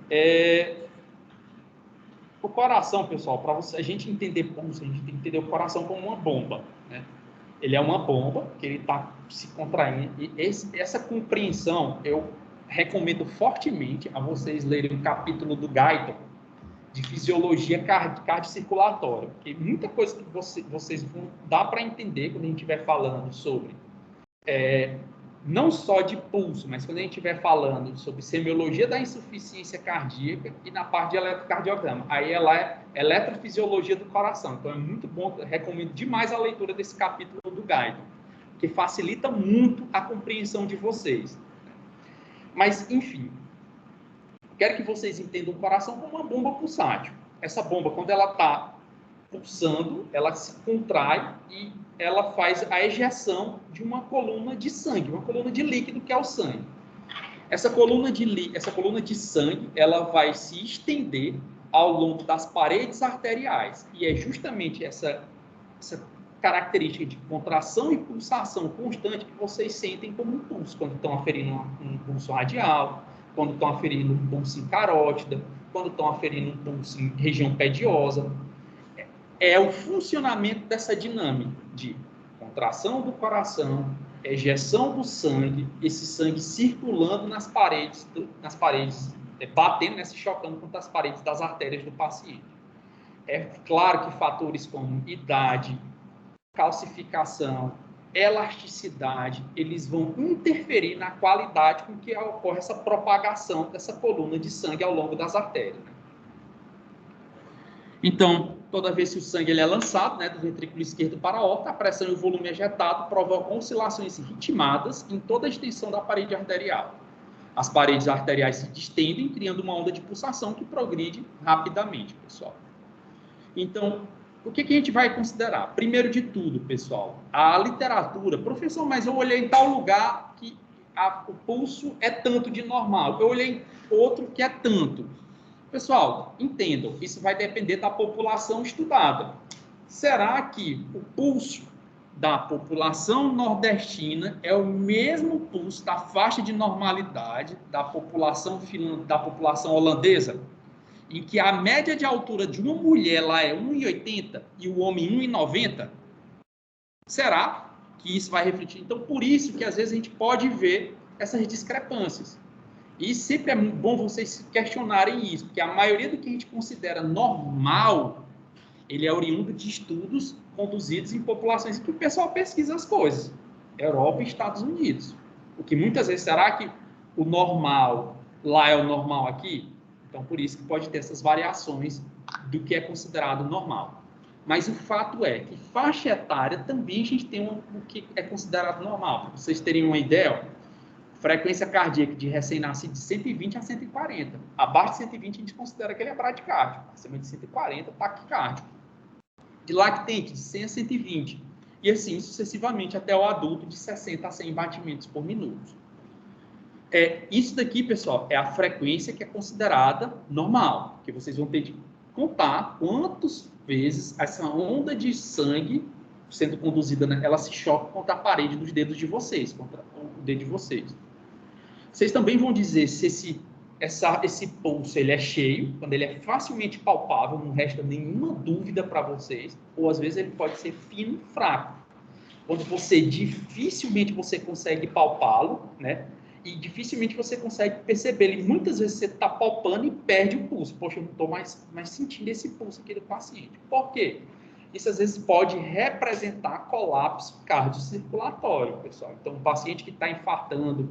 O coração, pessoal, para a gente entender pulso, a gente tem que entender o coração como uma bomba, né? Ele é uma bomba que ele está se contraindo. E essa compreensão eu recomendo fortemente a vocês lerem o capítulo do Guyton de fisiologia cardiocirculatória, porque muita coisa que vocês vão dar para entender quando a gente estiver falando sobre não só de pulso, mas quando a gente estiver falando sobre semiologia da insuficiência cardíaca e na parte de eletrocardiograma. Aí ela é eletrofisiologia do coração. Então é muito bom, recomendo demais a leitura desse capítulo do Guyton, que facilita muito a compreensão de vocês. Mas, enfim, quero que vocês entendam o coração como uma bomba pulsátil. Essa bomba, quando ela está pulsando, ela se contrai e ela faz a ejeção de uma coluna de sangue, uma coluna de líquido que é o sangue. Essa coluna de sangue, ela vai se estender ao longo das paredes arteriais. E é justamente essa característica de contração e pulsação constante que vocês sentem como um pulso, quando estão aferindo um pulso radial, quando estão aferindo um pulso em carótida, quando estão aferindo um pulso em região pediosa. É o funcionamento dessa dinâmica de contração do coração, ejeção do sangue, esse sangue circulando nas paredes, batendo, se chocando contra as paredes das artérias do paciente. É claro que fatores como idade, calcificação, elasticidade, eles vão interferir na qualidade com que ocorre essa propagação dessa coluna de sangue ao longo das artérias. Então, toda vez que o sangue ele é lançado, né, do ventrículo esquerdo para a aorta, a pressão e o volume ejetado provocam oscilações ritmadas em toda a extensão da parede arterial. As paredes arteriais se distendem, criando uma onda de pulsação que progride rapidamente, pessoal. Então, o que a gente vai considerar? Primeiro de tudo, pessoal, a literatura. Professor, mas eu olhei em tal lugar que o pulso é tanto de normal. Eu olhei em outro que é tanto. Pessoal, entendam, isso vai depender da população estudada. Será que o pulso da população nordestina é o mesmo pulso da faixa de normalidade da população holandesa? Em que a média de altura de uma mulher lá é 1,80 e o homem 1,90? Será que isso vai refletir? Então, por isso que às vezes a gente pode ver essas discrepâncias. E sempre é bom vocês questionarem isso, porque a maioria do que a gente considera normal, ele é oriundo de estudos conduzidos em populações em que o pessoal pesquisa as coisas. Europa e Estados Unidos. O que muitas vezes, será que o normal lá é o normal aqui? Então, por isso que pode ter essas variações do que é considerado normal. Mas o fato é que faixa etária também a gente tem o que é considerado normal. Para vocês terem uma ideia, frequência cardíaca de recém-nascido de 120 a 140. Abaixo de 120 a gente considera que ele é bradicárdio. Acima de 140, taquicárdio. De lactente, de 100 a 120. E assim sucessivamente até o adulto, de 60 a 100 batimentos por minuto. Isso daqui, pessoal, é a frequência que é considerada normal. Que vocês vão ter de contar quantas vezes essa onda de sangue sendo conduzida, ela se choca contra a parede dos dedos de vocês, contra o dedo de vocês. Vocês também vão dizer se esse pulso ele é cheio, quando ele é facilmente palpável, não resta nenhuma dúvida para vocês, ou às vezes ele pode ser fino e fraco, quando dificilmente você consegue palpá-lo, né? E dificilmente você consegue perceber ele. Muitas vezes você está palpando e perde o pulso. Poxa, eu não estou mais sentindo esse pulso aqui do paciente. Por quê? Isso às vezes pode representar colapso cardiocirculatório, pessoal. Então, um paciente que está infartando,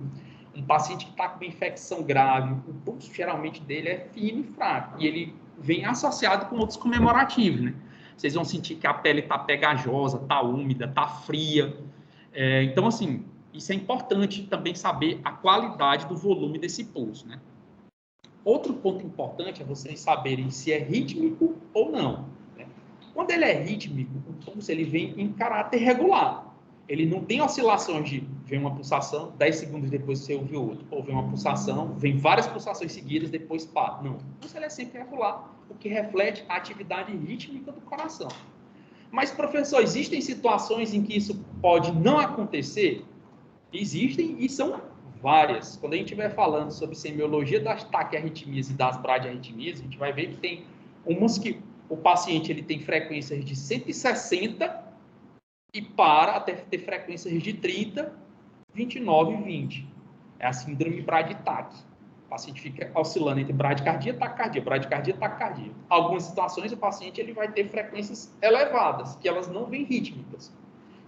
um paciente que está com uma infecção grave, o pulso geralmente dele é fino e fraco. E ele vem associado com outros comemorativos, né? Vocês vão sentir que a pele está pegajosa, está úmida, está fria. Então, assim, isso é importante também saber a qualidade do volume desse pulso, né? Outro ponto importante é vocês saberem se é rítmico ou não, né? Quando ele é rítmico, o pulso ele vem em caráter regular. Ele não tem oscilações de vem uma pulsação, 10 segundos depois você ouve outro, ou vem uma pulsação, vem várias pulsações seguidas, depois para. Não, o pulso ele é sempre regular, o que reflete a atividade rítmica do coração. Mas, professor, existem situações em que isso pode não acontecer? Existem e são várias. Quando a gente estiver falando sobre semiologia das taquiarritmias e das bradiarritmias, a gente vai ver que tem umas que o paciente ele tem frequências de 160 e para até ter frequências de 30, 29 e 20. É a síndrome braditaque. O paciente fica oscilando entre bradicardia e taquicardia, bradicardia e taquicardia. Algumas situações o paciente ele vai ter frequências elevadas, que elas não vêm rítmicas,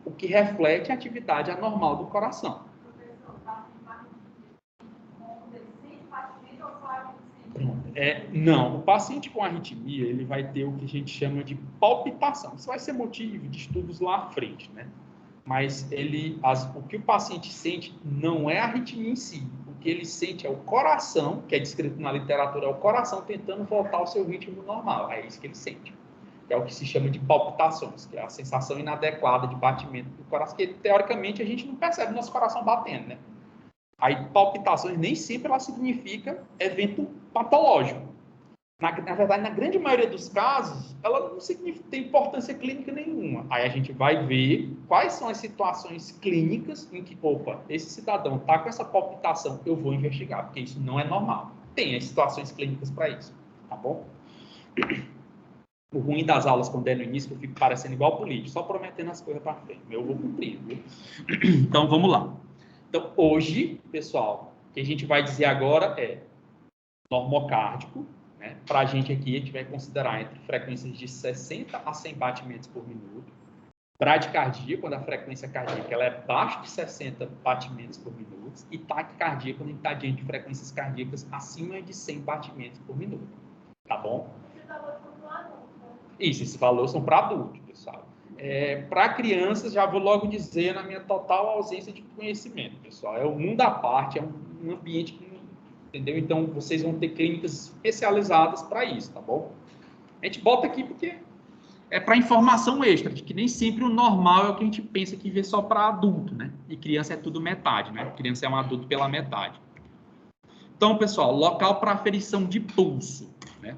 o que reflete a atividade anormal do coração. Não, o paciente com arritmia, ele vai ter o que a gente chama de palpitação. Isso vai ser motivo de estudos lá à frente, né? Mas o que o paciente sente não é a arritmia em si. O que ele sente é o coração, que é descrito na literatura, é o coração tentando voltar ao seu ritmo normal. É isso que ele sente. É o que se chama de palpitações, que é a sensação inadequada de batimento do coração, que teoricamente a gente não percebe o nosso coração batendo, né? Aí, palpitações nem sempre ela significa evento patológico. Na verdade, na grande maioria dos casos, ela não tem importância clínica nenhuma. Aí a gente vai ver quais são as situações clínicas em que, esse cidadão está com essa palpitação, eu vou investigar, porque isso não é normal. Tem as situações clínicas para isso, tá bom? O ruim das aulas, quando é no início, que eu fico parecendo igual político, só prometendo as coisas para frente. Eu vou cumprir, viu? Então, vamos lá. Então, hoje, pessoal, o que a gente vai dizer agora é normocárdico, né? Para a gente aqui, a gente vai considerar entre frequências de 60 a 100 batimentos por minuto. Bradicardia, quando a frequência cardíaca ela é abaixo de 60 batimentos por minuto. E taquicardia, quando a gente está diante de frequências cardíacas acima de 100 batimentos por minuto. Tá bom? Isso, esses valores são para adultos, pessoal. Para crianças, já vou logo dizer na minha total ausência de conhecimento, pessoal. É um mundo à parte, é um ambiente que, entendeu? Então, vocês vão ter clínicas especializadas para isso, tá bom? A gente bota aqui porque é para informação extra, de que nem sempre o normal é o que a gente pensa que vê só para adulto, né? E criança é tudo metade, né? Criança é um adulto pela metade. Então, pessoal, local para aferição de pulso, né?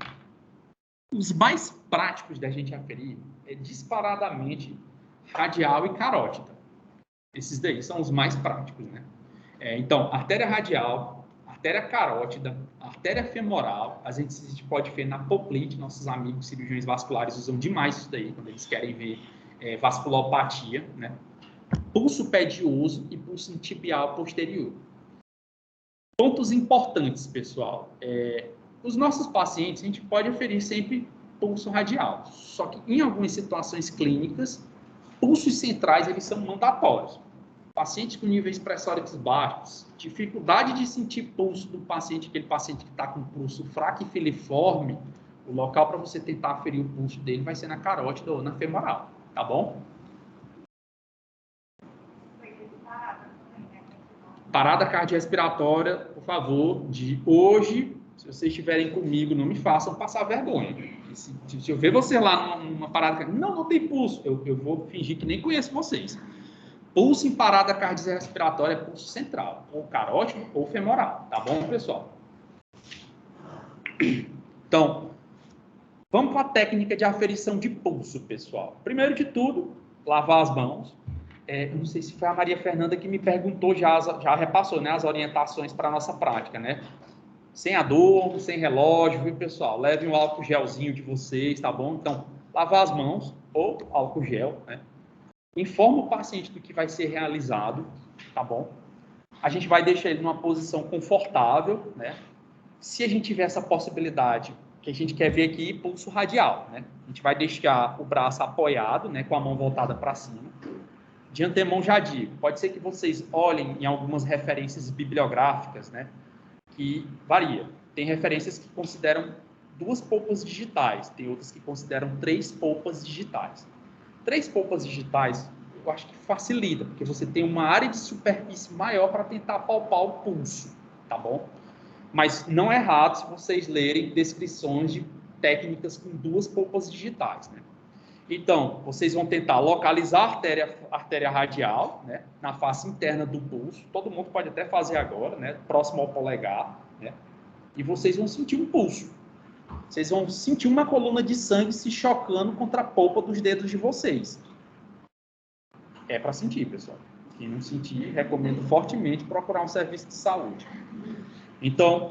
Os mais práticos da gente aferir é disparadamente radial e carótida. Esses daí são os mais práticos, né? Então, artéria radial, artéria carótida, artéria femoral, a gente pode ver na poplite, nossos amigos cirurgiões vasculares usam demais isso daí, quando eles querem ver vasculopatia, né? Pulso pedioso e pulso tibial posterior. Pontos importantes, pessoal. Os nossos pacientes, a gente pode aferir sempre pulso radial, só que em algumas situações clínicas, pulsos centrais, eles são mandatórios. Pacientes com níveis pressóricos baixos, dificuldade de sentir pulso do paciente, aquele paciente que está com pulso fraco e filiforme, o local para você tentar aferir o pulso dele vai ser na carótida ou na femoral, tá bom? Parada cardiorrespiratória, por favor, de hoje, se vocês estiverem comigo, não me façam passar vergonha. Se eu ver você lá numa parada, não tem pulso, eu vou fingir que nem conheço vocês. Pulso em parada cardiorrespiratória é pulso central, ou carótido ou femoral, tá bom, pessoal? Então, vamos para a técnica de aferição de pulso, pessoal. Primeiro de tudo, lavar as mãos. Eu não sei se foi a Maria Fernanda que me perguntou, já repassou, né, as orientações para a nossa prática, né? Sem adorno, sem relógio, viu, pessoal? Levem o álcool gelzinho de vocês, tá bom? Então, lavar as mãos ou álcool gel, né? Informa o paciente do que vai ser realizado, tá bom? A gente vai deixar ele numa posição confortável, né? Se a gente tiver essa possibilidade, que a gente quer ver aqui, pulso radial, né? A gente vai deixar o braço apoiado, né, com a mão voltada para cima. De antemão já digo, pode ser que vocês olhem em algumas referências bibliográficas, né, que varia. Tem referências que consideram 2 polpas digitais, tem outras que consideram 3 polpas digitais. 3 polpas digitais eu acho que facilita, porque você tem uma área de superfície maior para tentar palpar o pulso, tá bom? Mas não é errado se vocês lerem descrições de técnicas com 2 polpas digitais, né? Então, vocês vão tentar localizar a artéria radial, né, na face interna do pulso. Todo mundo pode até fazer agora, né, próximo ao polegar, né? E vocês vão sentir um pulso. Vocês vão sentir uma coluna de sangue se chocando contra a polpa dos dedos de vocês. É para sentir, pessoal. Quem não sentir, recomendo fortemente procurar um serviço de saúde. Então,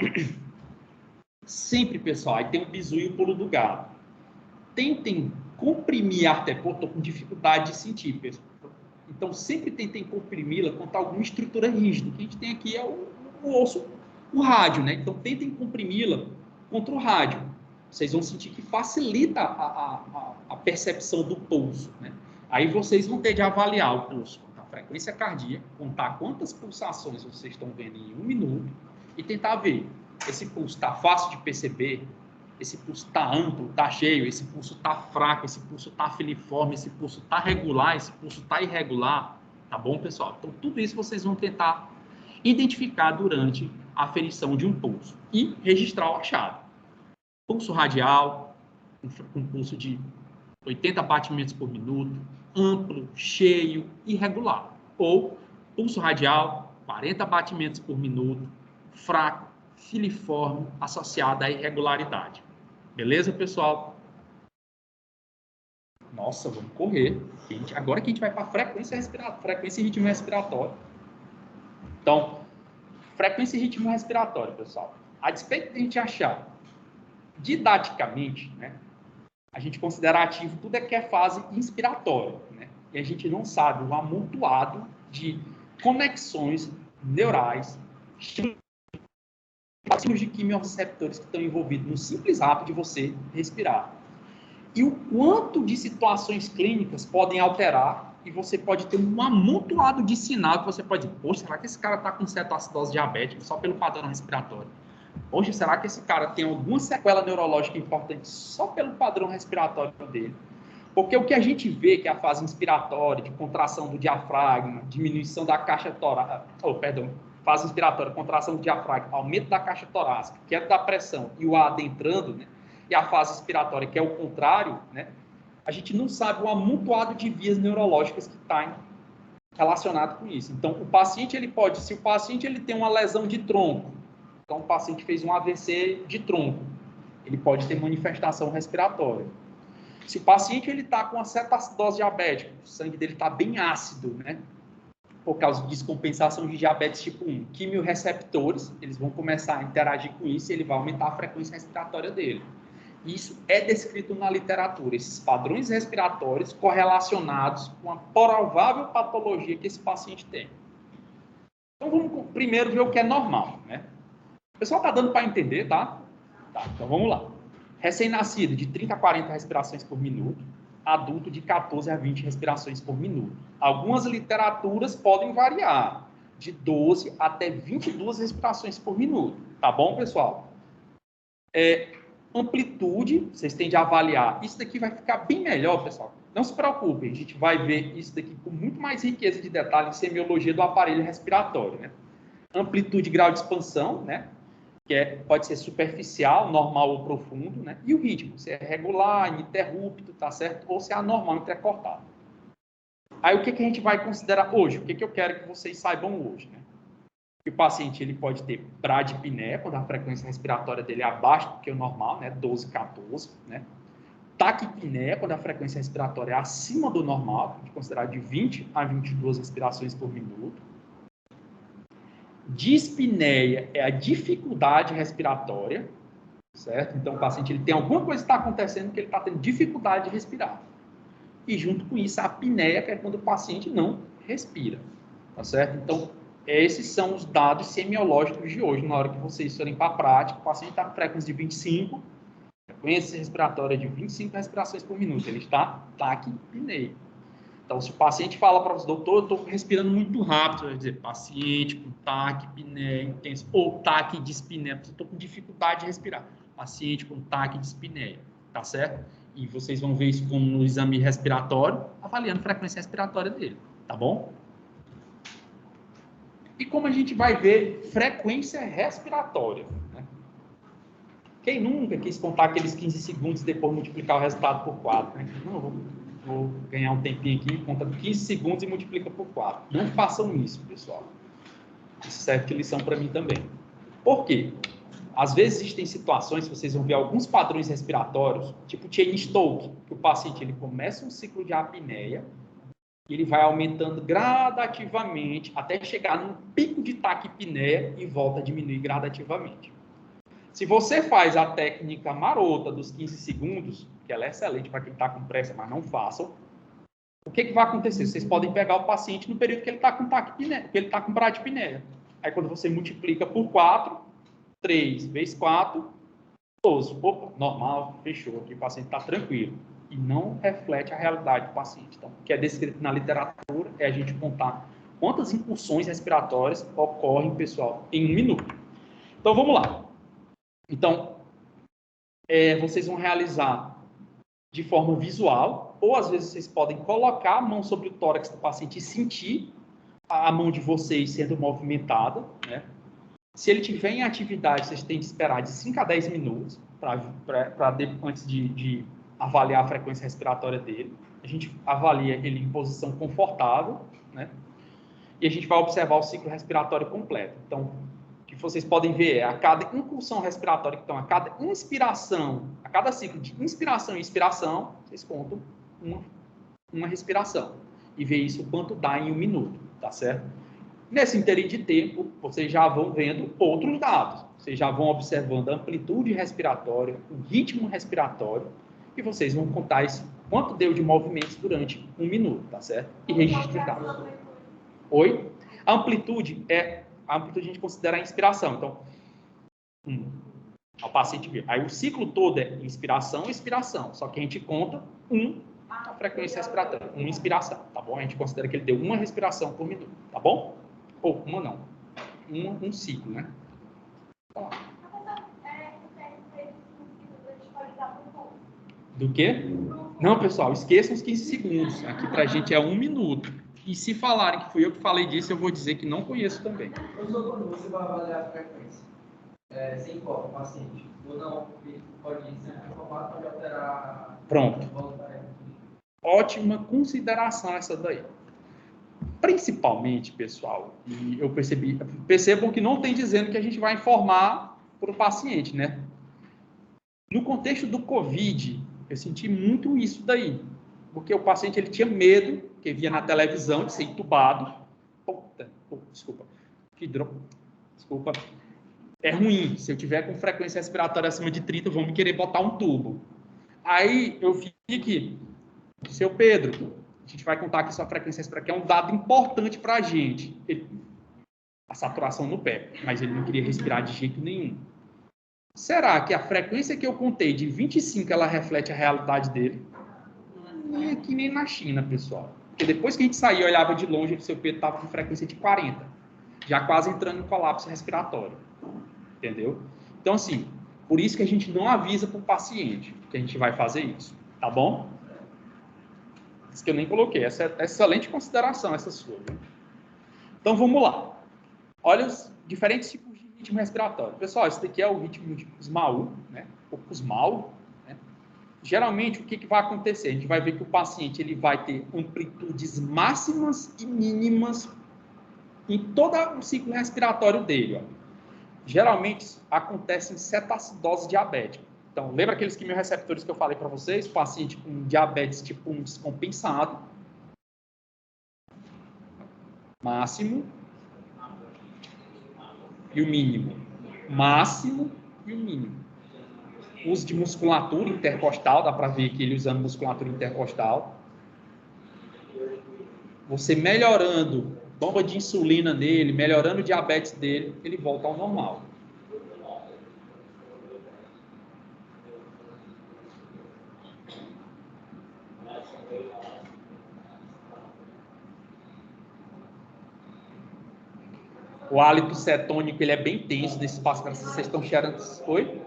sempre, pessoal, aí tem o bizu e o pulo do gato. Tentem comprimir a artéria. Pô, estou com dificuldade de sentir, pessoal. Então, sempre tentem comprimi-la contra alguma estrutura rígida. O que a gente tem aqui é o osso, o rádio, né? Então, tentem comprimi-la contra o rádio. Vocês vão sentir que facilita a percepção do pulso, né? Aí vocês vão ter de avaliar o pulso, a frequência cardíaca, contar quantas pulsações vocês estão vendo em 1 minuto e tentar ver, esse pulso está fácil de perceber, esse pulso está amplo, está cheio, esse pulso está fraco, esse pulso está filiforme, esse pulso está regular, esse pulso está irregular, tá bom, pessoal? Então, tudo isso vocês vão tentar identificar durante a aferição de um pulso e registrar o achado. Pulso radial, um pulso de 80 batimentos por minuto, amplo, cheio, irregular. Ou pulso radial, 40 batimentos por minuto, fraco, filiforme, associado à irregularidade. Beleza, pessoal? Nossa, vamos correr. Agora que a gente vai para frequência e ritmo respiratório. Então, frequência e ritmo respiratório, pessoal. A despeito de a gente achar, didaticamente, né, a gente considera ativo tudo que é fase inspiratória, né? E a gente não sabe o amontoado de conexões neurais, de quimiorreceptores que estão envolvidos no simples ato de você respirar. E o quanto de situações clínicas podem alterar e você pode ter um amontoado de sinal que você pode dizer, poxa, será que esse cara está com cetoacidose diabética só pelo padrão respiratório? Poxa, será que esse cara tem alguma sequela neurológica importante só pelo padrão respiratório dele? Porque o que a gente vê, que é a fase inspiratória, de contração do diafragma, diminuição da caixa torácica, fase inspiratória, contração do diafragma, aumento da caixa torácica, queda da pressão e o ar adentrando, né? E a fase expiratória, que é o contrário, né? A gente não sabe o amontoado de vias neurológicas que está relacionado com isso. Então, o paciente, se o paciente tem uma lesão de tronco, então o paciente fez um AVC de tronco, ele pode ter manifestação respiratória. Se o paciente está com uma cetoacidose diabética, o sangue dele está bem ácido, né? Por causa de descompensação de diabetes tipo 1, quimiorreceptores, eles vão começar a interagir com isso e ele vai aumentar a frequência respiratória dele. Isso é descrito na literatura, esses padrões respiratórios correlacionados com a provável patologia que esse paciente tem. Então, vamos primeiro ver o que é normal, né? O pessoal está dando para entender, tá? Tá, então vamos lá. Recém-nascido, de 30 a 40 respirações por minuto. Adulto, de 14 a 20 respirações por minuto. Algumas literaturas podem variar, de 12 até 22 respirações por minuto. Tá bom, pessoal? Amplitude, vocês têm de avaliar. Isso daqui vai ficar bem melhor, pessoal. Não se preocupem, a gente vai ver isso daqui com muito mais riqueza de detalhe em semiologia do aparelho respiratório, né? Amplitude e grau de expansão, né? Que pode ser superficial, normal ou profundo, né? E o ritmo, se é regular, ininterrupto, tá certo? Ou se é anormal, entrecortado. Aí, o que a gente vai considerar hoje? O que eu quero que vocês saibam hoje, né? Que o paciente ele pode ter bradipneia, quando a frequência respiratória dele é abaixo do que o normal, né? 12, 14, né? Taquipneia, quando a frequência respiratória é acima do normal, a gente considerar de 20 a 22 respirações por minuto. Dispneia é a dificuldade respiratória, certo? Então, o paciente ele tem alguma coisa que está acontecendo que ele está tendo dificuldade de respirar. E, junto com isso, a apneia, que é quando o paciente não respira, tá certo? Então, esses são os dados semiológicos de hoje. Na hora que vocês forem para a prática, o paciente está com frequência de 25, frequência respiratória de 25 respirações por minuto. Ele está taquipneia. Então, se o paciente fala para você, doutor, eu estou respirando muito rápido, vai dizer, paciente com taquipneia intensa, ou taquidispneia, eu estou com dificuldade de respirar. Paciente com taquidispneia, tá certo? E vocês vão ver isso no exame respiratório, avaliando a frequência respiratória dele, tá bom? E como a gente vai ver frequência respiratória, né? Quem nunca quis contar aqueles 15 segundos e depois multiplicar o resultado por 4, né? Não, vou ganhar um tempinho aqui, conta 15 segundos e multiplica por 4. Não façam isso, pessoal. Isso serve de lição para mim também. Por quê? Às vezes existem situações, vocês vão ver alguns padrões respiratórios, tipo Cheyne-Stokes, que o paciente ele começa um ciclo de apneia, e ele vai aumentando gradativamente até chegar num pico de taquipneia e volta a diminuir gradativamente. Se você faz a técnica marota dos 15 segundos, que ela é excelente para quem está com pressa, mas não façam, o que vai acontecer? Vocês podem pegar o paciente no período que ele está com taquipneia, que ele está com bradipneia. Aí quando você multiplica por 4, 3 vezes 4, 12. Opa, normal, fechou aqui, o paciente está tranquilo. E não reflete a realidade do paciente. Então, o que é descrito na literatura é a gente contar quantas incursões respiratórias ocorrem, pessoal, em 1 minuto. Então, vamos lá. Então, vocês vão realizar de forma visual, ou às vezes vocês podem colocar a mão sobre o tórax do paciente e sentir a mão de vocês sendo movimentada, né? Se ele tiver em atividade, vocês têm que esperar de 5 a 10 minutos antes de avaliar a frequência respiratória dele. A gente avalia ele em posição confortável, né? E a gente vai observar o ciclo respiratório completo. Então, o que vocês podem ver é a cada incursão respiratória, então, a cada inspiração, a cada ciclo de inspiração e expiração, vocês contam uma respiração. E ver isso quanto dá em 1 minuto, tá certo? Nesse interim de tempo, vocês já vão vendo outros dados. Vocês já vão observando a amplitude respiratória, o ritmo respiratório, e vocês vão contar isso, quanto deu de movimentos durante 1 minuto, tá certo? E registrar os dados. Oi? A amplitude a gente considera a inspiração. Então, o paciente vê. Aí o ciclo todo é inspiração e expiração. Só que a gente conta a frequência respiratória, uma inspiração, tá bom? A gente considera que ele deu uma respiração por minuto, tá bom? Ou uma não. Um ciclo, né? Vamos lá. Do quê? Não, pessoal, esqueçam os 15 segundos. Aqui pra gente é 1 minuto. E se falarem que fui eu que falei disso, eu vou dizer que não conheço também. Quando você vai avaliar a frequência, sem foco, o paciente, ou não, pode ser informado, pode alterar. Pronto. Ótima consideração essa daí. Principalmente, pessoal, e eu percebam que não tem dizendo que a gente vai informar para o paciente, né? No contexto do Covid, eu senti muito isso daí, porque o paciente ele tinha medo, que via na televisão, de ser entubado. Desculpa. Desculpa. É ruim, se eu tiver com frequência respiratória acima de 30, vão me querer botar um tubo. Aí eu vi que, seu Pedro, a gente vai contar aqui sua frequência respiratória, que é um dado importante para a gente. A saturação no pé, mas ele não queria respirar de jeito nenhum. Será que a frequência que eu contei de 25, ela reflete a realidade dele? Nem aqui, nem na China, pessoal. Porque depois que a gente saiu, olhava de longe, o seu Pedro estava com frequência de 40. Já quase entrando em colapso respiratório. Entendeu? Então, assim, por isso que a gente não avisa para o paciente que a gente vai fazer isso. Tá bom? Isso que eu nem coloquei. Essa é excelente consideração, essa sua. Viu? Então, vamos lá. Olha os diferentes tipos de ritmo respiratório. Pessoal, esse daqui é o ritmo de Kussmaul, né? O Kussmaul, né? Geralmente, o que vai acontecer? A gente vai ver que o paciente ele vai ter amplitudes máximas e mínimas em todo o ciclo respiratório dele. Ó. Geralmente, acontece em cetoacidose diabética. Então, lembra aqueles quimiorreceptores que eu falei para vocês? Paciente com diabetes tipo 1 descompensado. Máximo e o mínimo. Máximo e o mínimo. Uso de musculatura intercostal, dá para ver que ele usando musculatura intercostal. Você melhorando bomba de insulina nele, melhorando o diabetes dele, ele volta ao normal. O hálito cetônico, ele é bem tenso nesse espaço que vocês estão cheirando. Oi?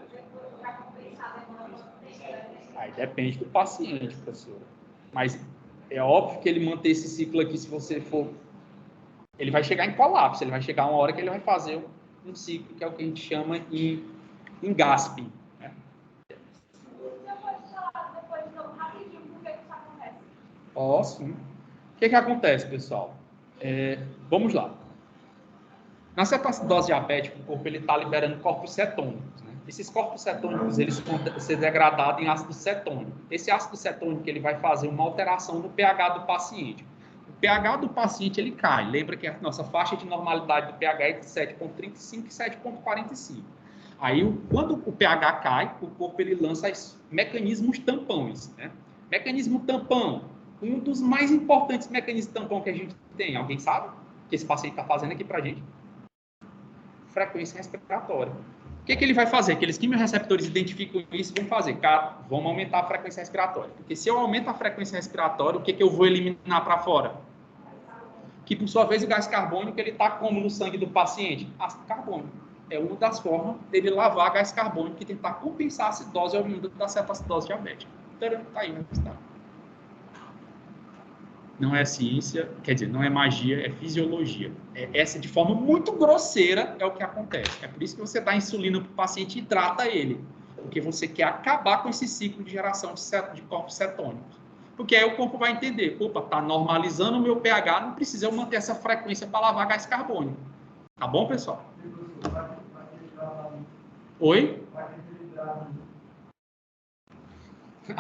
Aí Depende do paciente, professor. Mas é óbvio que ele manter esse ciclo aqui, se você for... Ele vai chegar em colapso, ele vai chegar uma hora que ele vai fazer um ciclo, que é o que a gente chama em gasping. Né? Sim. O que acontece, pessoal? Vamos lá. Na cetoacidose diabética, o corpo está liberando corpos cetônicos. Né? Esses corpos cetônicos eles vão ser degradados em ácido cetônico. Esse ácido cetônico ele vai fazer uma alteração no pH do paciente. O pH do paciente ele cai. Lembra que a nossa faixa de normalidade do pH é de 7,35 e 7,45. Aí, quando o pH cai, o corpo ele lança mecanismos tampões. Né? Mecanismo tampão, um dos mais importantes mecanismos tampão que a gente tem. Alguém sabe? Que esse paciente está fazendo aqui para a gente? Frequência respiratória. O que ele vai fazer? Aqueles quimiorreceptores identificam isso e vão fazer. Cara, vamos aumentar a frequência respiratória. Porque se eu aumento a frequência respiratória, o que eu vou eliminar para fora? Que, por sua vez, o gás carbônico ele está como no sangue do paciente? Ácido carbônico. É uma das formas dele lavar gás carbônico e tentar compensar a acidose oriunda da cetoacidose diabética. Então, tá aí o resultado. Não é ciência, quer dizer, não é magia, é fisiologia. Essa, de forma muito grosseira, é o que acontece. É por isso que você dá insulina para o paciente e trata ele. Porque você quer acabar com esse ciclo de geração de corpos cetônicos. Porque aí o corpo vai entender, opa, está normalizando o meu pH, não precisa eu manter essa frequência para lavar gás carbônico. Tá bom, pessoal? Oi?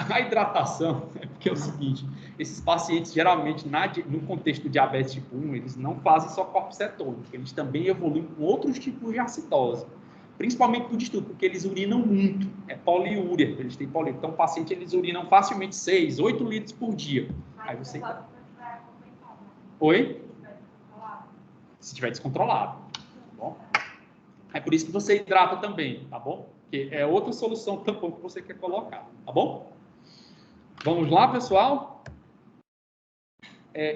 A hidratação é porque é o seguinte, esses pacientes geralmente no contexto do diabetes tipo 1, eles não fazem só corpos cetônicos, eles também evoluem com outros tipos de acidose, principalmente por distúrbio, porque eles urinam muito, é poliúria, eles têm poliúria. Então o paciente eles urinam facilmente 6, 8 litros por dia. Aí você... Oi? Se estiver descontrolado, tá bom? É por isso que você hidrata também, tá bom? Porque é outra solução tampão que você quer colocar, tá bom? Vamos lá, pessoal?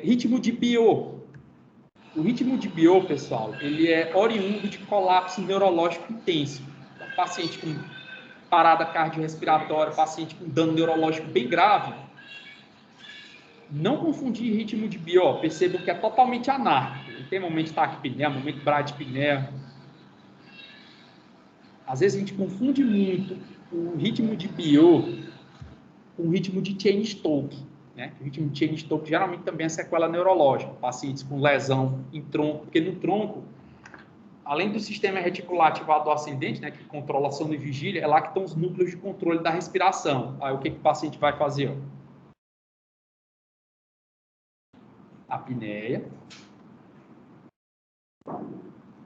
Ritmo de Biot. O ritmo de Biot, pessoal, ele é oriundo de colapso neurológico intenso. Então, paciente com parada cardiorrespiratória, paciente com dano neurológico bem grave. Não confundir ritmo de Biot. Percebam que é totalmente anárquico. Tem momento de taquipneia, momento de bradipneia. Às vezes a gente confunde muito o ritmo de Biot com o ritmo de Cheyne-Stokes, né? O ritmo de Cheyne-Stokes geralmente também é sequela neurológica, pacientes com lesão em tronco, porque no tronco, além do sistema reticular ativado ascendente, né, que controla sono e vigília, é lá que estão os núcleos de controle da respiração. Aí o que o paciente vai fazer? Apneia.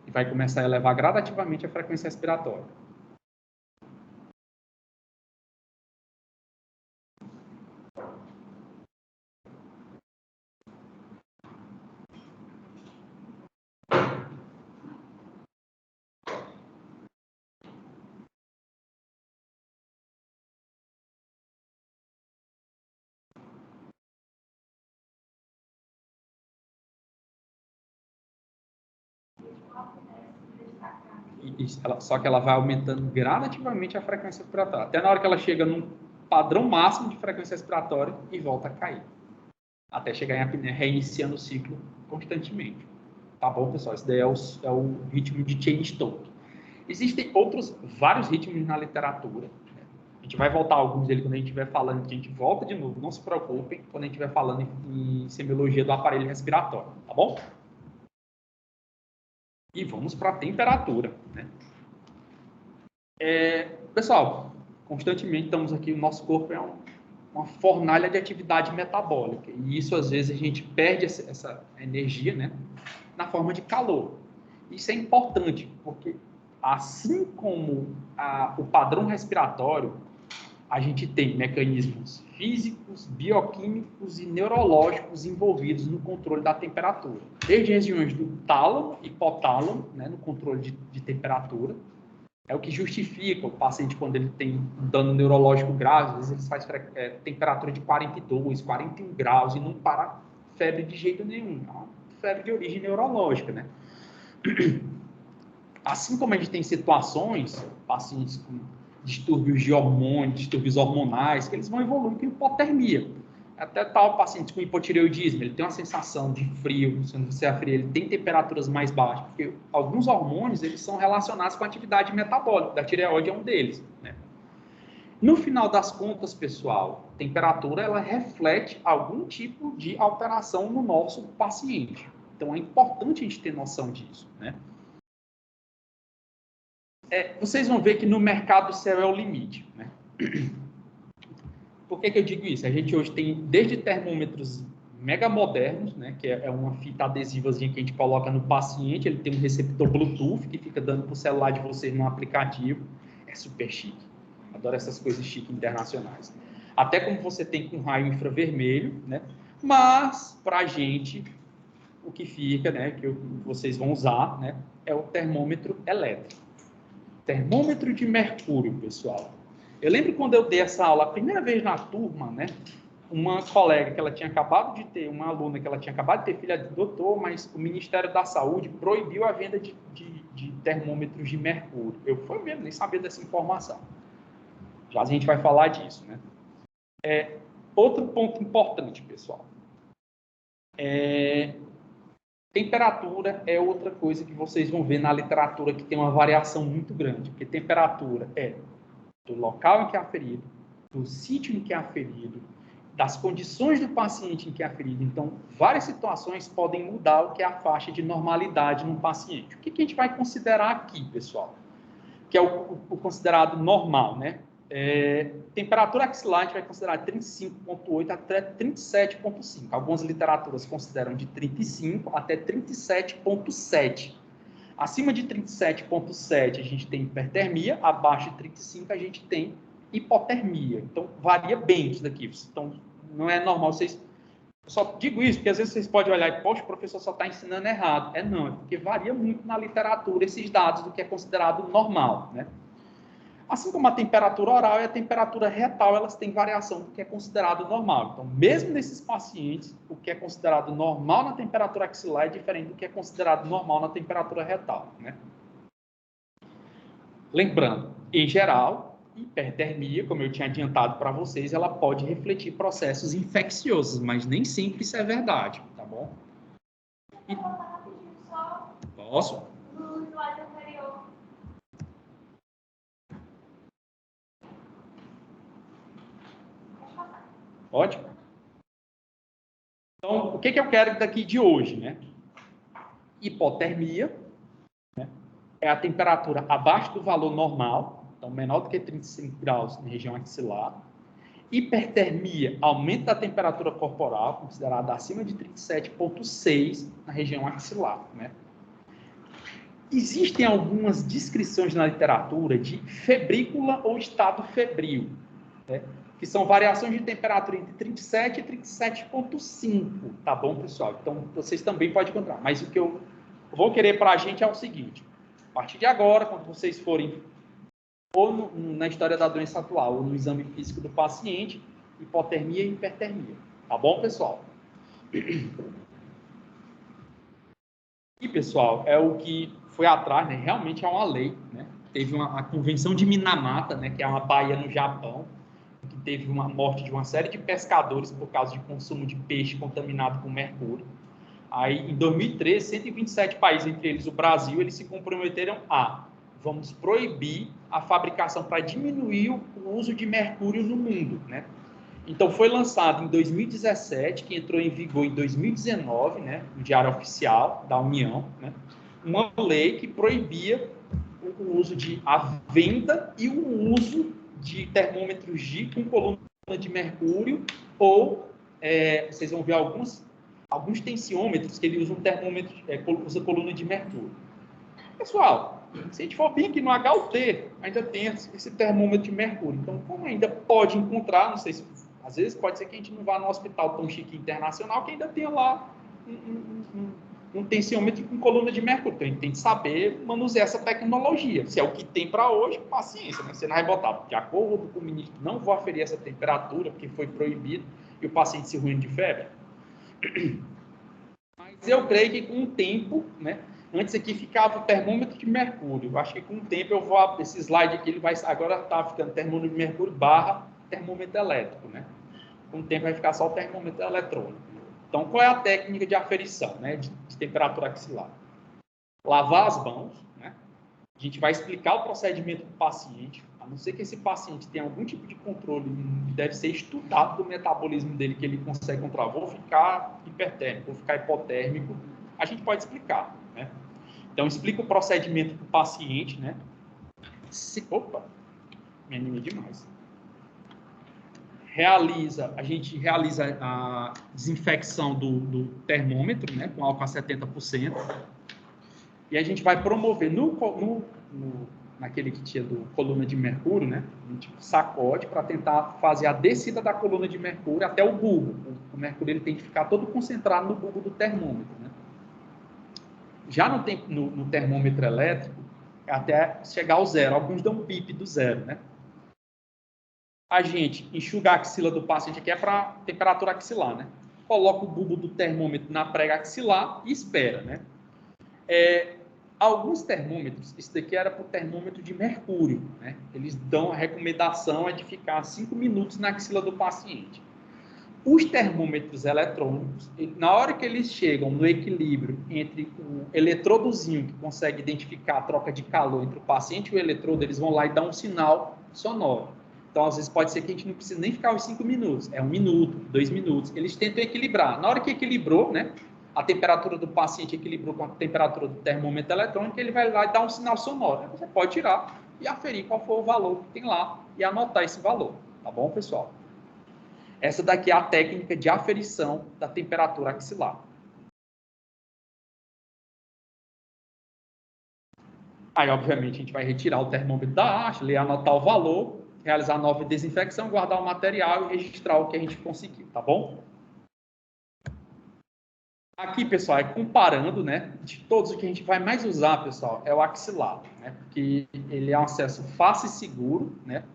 E vai começar a elevar gradativamente a frequência respiratória. Só que ela vai aumentando gradativamente a frequência respiratória, até na hora que ela chega num padrão máximo de frequência respiratória e volta a cair, até chegar em apneia, reiniciando o ciclo constantemente. Tá bom, pessoal? Esse daí é o ritmo de Cheyne-Stokes. Existem vários ritmos na literatura. Né? A gente vai voltar a alguns deles quando a gente estiver falando, que a gente volta de novo, não se preocupem, quando a gente estiver falando em semiologia do aparelho respiratório, tá bom? E vamos para a temperatura. Né? Pessoal, constantemente estamos aqui, o nosso corpo é uma fornalha de atividade metabólica. E isso, às vezes, a gente perde essa energia, né, na forma de calor. Isso é importante, porque assim como o padrão respiratório, a gente tem mecanismos físicos, bioquímicos e neurológicos envolvidos no controle da temperatura. Desde regiões do tálamo e hipotálamo, né, no controle de temperatura. É o que justifica o paciente quando ele tem um dano neurológico grave, às vezes ele faz temperatura de 42, 41 graus e não para febre de jeito nenhum. É uma febre de origem neurológica, né? Assim como a gente tem situações, pacientes com distúrbios de hormônios, distúrbios hormonais, que eles vão evoluir com hipotermia. Até tal paciente com hipotireoidismo, ele tem uma sensação de frio, se você é frio, ele tem temperaturas mais baixas, porque alguns hormônios eles são relacionados com a atividade metabólica, da tireoide é um deles, né? No final das contas, pessoal, a temperatura ela reflete algum tipo de alteração no nosso paciente. Então é importante a gente ter noção disso, né? Vocês vão ver que no mercado o céu é o limite, né? Por que eu digo isso? A gente hoje tem desde termômetros mega modernos, né, que é uma fita adesivazinha que a gente coloca no paciente, ele tem um receptor Bluetooth que fica dando para o celular de vocês no aplicativo. É super chique. Adoro essas coisas chiques internacionais. Até como você tem com raio infravermelho, né? Mas, para a gente, o que fica, né, que vocês vão usar, né, é o termômetro elétrico. Termômetro de mercúrio, pessoal. Eu lembro quando eu dei essa aula a primeira vez na turma, né? Uma colega que ela tinha acabado de ter, uma aluna que ela tinha acabado de ter filha de doutor, mas o Ministério da Saúde proibiu a venda de termômetros de mercúrio. Eu fui mesmo, nem sabia dessa informação. Já a gente vai falar disso, né? Outro ponto importante, pessoal. Temperatura é outra coisa que vocês vão ver na literatura que tem uma variação muito grande, porque temperatura é do local em que é aferido, do sítio em que é aferido, das condições do paciente em que é aferido. Então, várias situações podem mudar o que é a faixa de normalidade no paciente. O que a gente vai considerar aqui, pessoal? Que é o considerado normal, né? Temperatura axilar a gente vai considerar 35,8 até 37,5. Algumas literaturas consideram de 35 até 37,7. Acima de 37,7 a gente tem hipertermia, abaixo de 35 a gente tem hipotermia. Então, varia bem isso daqui. Então, não é normal vocês... Eu só digo isso porque às vezes vocês podem olhar e, poxa, o professor só está ensinando errado. Não, é porque varia muito na literatura esses dados do que é considerado normal, né? Assim como a temperatura oral e a temperatura retal, elas têm variação do que é considerado normal. Então, mesmo nesses pacientes, o que é considerado normal na temperatura axilar é diferente do que é considerado normal na temperatura retal, né? Lembrando, em geral, hipertermia, como eu tinha adiantado para vocês, ela pode refletir processos infecciosos, mas nem sempre isso é verdade, tá bom? Posso? No slide anterior. Ótimo. Então, o que eu quero daqui de hoje, né? Hipotermia, né? É a temperatura abaixo do valor normal, então menor do que 35 graus na região axilar. Hipertermia, aumento da temperatura corporal, considerada acima de 37,6 na região axilar, né? Existem algumas descrições na literatura de febrícula ou estado febril, né? Que são variações de temperatura entre 37 e 37,5, tá bom, pessoal? Então, vocês também podem encontrar. Mas o que eu vou querer para a gente é o seguinte: a partir de agora, quando vocês forem ou na história da doença atual, ou no exame físico do paciente, hipotermia e hipertermia. Tá bom, pessoal? E, pessoal, é o que foi atrás, né? Realmente é uma lei, né? Teve a Convenção de Minamata, né? Que é uma baía no Japão, que teve uma morte de uma série de pescadores por causa de consumo de peixe contaminado com mercúrio. Aí, em 2013, 127 países, entre eles o Brasil, eles se comprometeram a vamos proibir a fabricação para diminuir o uso de mercúrio no mundo, né? Então, foi lançado em 2017, que entrou em vigor em 2019, né, no Diário Oficial da União, né, uma lei que proibia o uso a venda e o uso de termômetros com coluna de mercúrio ou, vocês vão ver alguns tensiômetros que ele usa um termômetro, usa coluna de mercúrio. Pessoal, se a gente for bem aqui no HUT, ainda tem esse termômetro de mercúrio. Então, como ainda pode encontrar, não sei se às vezes pode ser que a gente não vá no hospital tão chique internacional que ainda tenha lá um tensiômetro com coluna de mercúrio. Então, a gente tem que saber manusear essa tecnologia. Se é o que tem para hoje, paciência, né? Você não vai botar, de acordo com o ministro, não vou aferir essa temperatura, porque foi proibido, e o paciente se ruindo de febre. Mas eu creio que com o tempo, né, Antes aqui ficava o termômetro de mercúrio. Eu acho que com o tempo eu vou... Esse slide aqui, ele vai... Agora está ficando termômetro de mercúrio barra termômetro elétrico, né? Com o tempo vai ficar só o termômetro eletrônico. Então, qual é a técnica de aferição, né? De temperatura axilar? Lavar as mãos, né? A gente vai explicar o procedimento do paciente, a não ser que esse paciente tenha algum tipo de controle, deve ser estudado do metabolismo dele, que ele consegue controlar. Vou ficar hipertérmico, vou ficar hipotérmico, a gente pode explicar, né? Então, explica o procedimento do paciente, né? Opa, me animei demais. A gente realiza a desinfecção do termômetro, né? Com álcool a 70%. E a gente vai promover naquele que tinha do coluna de mercúrio, né? A gente sacode para tentar fazer a descida da coluna de mercúrio até o bulbo. O mercúrio ele tem que ficar todo concentrado no bulbo do termômetro, né? Já no termômetro elétrico, até chegar ao zero. Alguns dão um pip do zero, né? A gente enxuga a axila do paciente aqui é para temperatura axilar, né? Coloca o bulbo do termômetro na prega axilar e espera, né? Alguns termômetros, isso daqui era para o termômetro de mercúrio, né? Eles dão a recomendação de ficar 5 minutos na axila do paciente. Os termômetros eletrônicos, na hora que eles chegam no equilíbrio entre o eletrodozinho, que consegue identificar a troca de calor entre o paciente e o eletrodo, eles vão lá e dão um sinal sonoro. Então, às vezes, pode ser que a gente não precise nem ficar os 5 minutos. É 1 minuto, 2 minutos. Eles tentam equilibrar. Na hora que equilibrou, né? A temperatura do paciente equilibrou com a temperatura do termômetro eletrônico, ele vai lá e dar um sinal sonoro. Você pode tirar e aferir qual for o valor que tem lá e anotar esse valor. Tá bom, pessoal? Essa daqui é a técnica de aferição da temperatura axilar. Aí, obviamente, a gente vai retirar o termômetro da haste, ler, anotar o valor, realizar a nova desinfecção, guardar o material e registrar o que a gente conseguiu, tá bom? Aqui, pessoal, é comparando, né? De todos o que a gente vai mais usar, pessoal, é o axilar, né? Porque ele é um acesso fácil e seguro, né?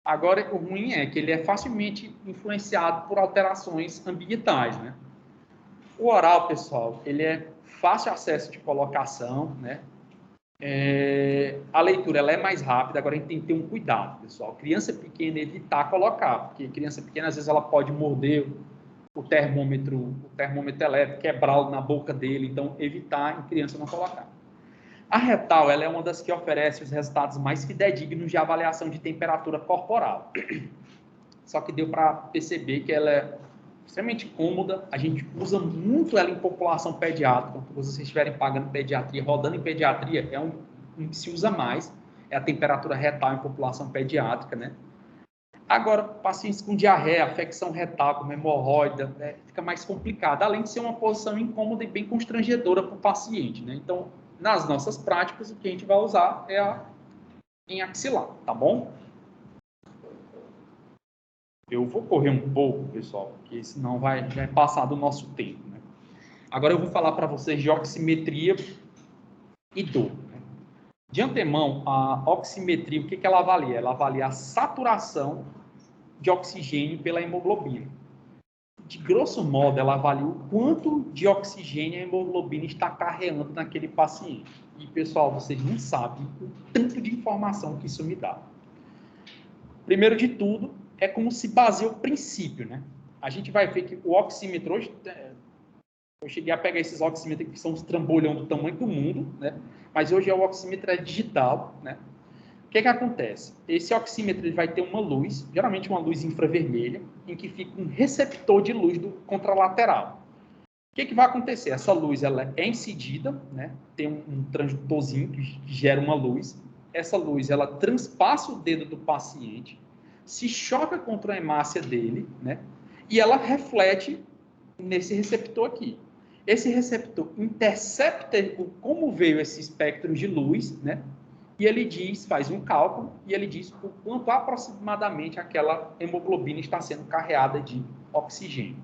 Agora, o ruim é que ele é facilmente influenciado por alterações ambientais, né? O oral, pessoal, ele é fácil acesso de colocação, né? A leitura ela é mais rápida, agora a gente tem que ter um cuidado, pessoal. Criança pequena, evitar colocar, porque criança pequena, às vezes, ela pode morder o termômetro elétrico, quebrá-lo na boca dele, então evitar em criança não colocar. A retal, ela é uma das que oferece os resultados mais fidedignos de avaliação de temperatura corporal. Só que deu para perceber que ela é extremamente cômoda, a gente usa muito ela em população pediátrica. Quando vocês estiverem pagando pediatria, rodando em pediatria, é um que se usa mais, é a temperatura retal em população pediátrica, né? Agora, pacientes com diarreia, afecção retal, como hemorroida, né, fica mais complicado, além de ser uma posição incômoda e bem constrangedora para o paciente, né? Então, nas nossas práticas, o que a gente vai usar é em axilar, tá bom? Eu vou correr um pouco, pessoal, porque senão vai passar do nosso tempo, né? Agora eu vou falar para vocês de oximetria e dor. Né? De antemão, a oximetria, o que ela avalia? Ela avalia a saturação de oxigênio pela hemoglobina. De grosso modo, ela avalia o quanto de oxigênio a hemoglobina está carregando naquele paciente. E, pessoal, vocês não sabem o tanto de informação que isso me dá. Primeiro de tudo, é como se baseia o princípio, né? A gente vai ver que o oxímetro hoje, eu cheguei a pegar esses oxímetros que são os trambolhão do tamanho do mundo, né? Mas hoje o oxímetro é digital, né? O que acontece? Esse oxímetro ele vai ter uma luz, geralmente uma luz infravermelha, em que fica um receptor de luz contralateral. O que vai acontecer? Essa luz ela é incidida, né? Tem um transdutorzinho que gera uma luz. Essa luz ela transpassa o dedo do paciente, se choca contra a hemácia dele, né? E ela reflete nesse receptor aqui. Esse receptor intercepta como veio esse espectro de luz, né? E ele faz um cálculo, e ele diz o quanto aproximadamente aquela hemoglobina está sendo carregada de oxigênio.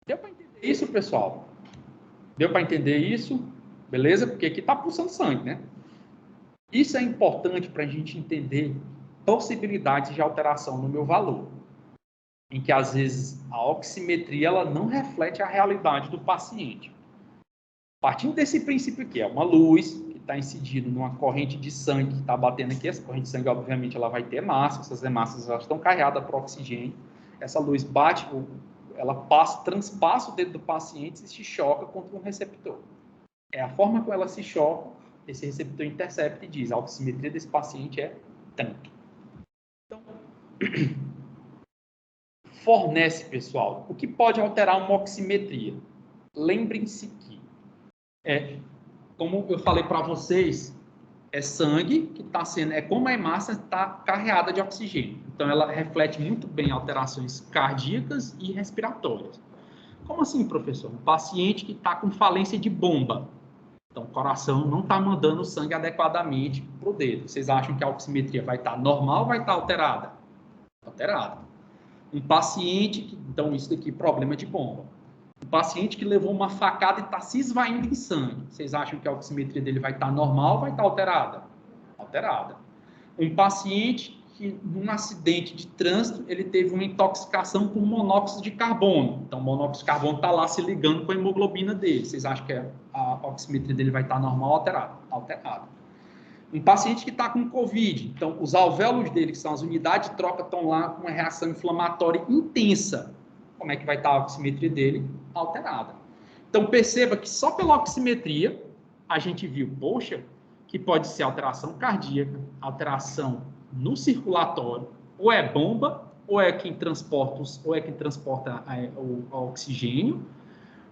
Deu para entender isso, pessoal? Deu para entender isso? Beleza? Porque aqui está pulsando sangue, né? Isso é importante para a gente entender possibilidades de alteração no meu valor. Em que, às vezes, a oximetria ela não reflete a realidade do paciente. Partindo desse princípio aqui, é uma luz que está incidindo numa corrente de sangue que está batendo aqui. Essa corrente de sangue, obviamente, ela vai ter massa. Essas hemácias elas estão carregadas para oxigênio. Essa luz bate, ela transpassa o dedo do paciente e se choca contra um receptor. É a forma como ela se choca, esse receptor intercepta e diz: a oximetria desse paciente é tanto. Então, fornece, pessoal, o que pode alterar uma oximetria. Lembrem-se que, como eu falei para vocês, é sangue que está sendo, como a hemácia está carregada de oxigênio. Então, ela reflete muito bem alterações cardíacas e respiratórias. Como assim, professor? Um paciente que está com falência de bomba. Então, o coração não está mandando sangue adequadamente para o dedo. Vocês acham que a oximetria vai estar normal ou vai estar alterada? Alterada. Um paciente que, então, isso daqui, problema de bomba. Um paciente que levou uma facada e está se esvaindo em sangue. Vocês acham que a oximetria dele vai estar normal ou vai estar alterada? Alterada. Um paciente que, num acidente de trânsito, ele teve uma intoxicação por monóxido de carbono. Então, o monóxido de carbono está lá se ligando com a hemoglobina dele. Vocês acham que a oximetria dele vai estar normal ou alterada? Alterada. Um paciente que está com Covid, então, os alvéolos dele, que são as unidades de troca, estão lá com uma reação inflamatória intensa. Como é que vai estar a oximetria dele? Alterada. Então, perceba que só pela oximetria, a gente viu, poxa, que pode ser alteração cardíaca, alteração no circulatório, ou é bomba, ou é quem transporta o oxigênio,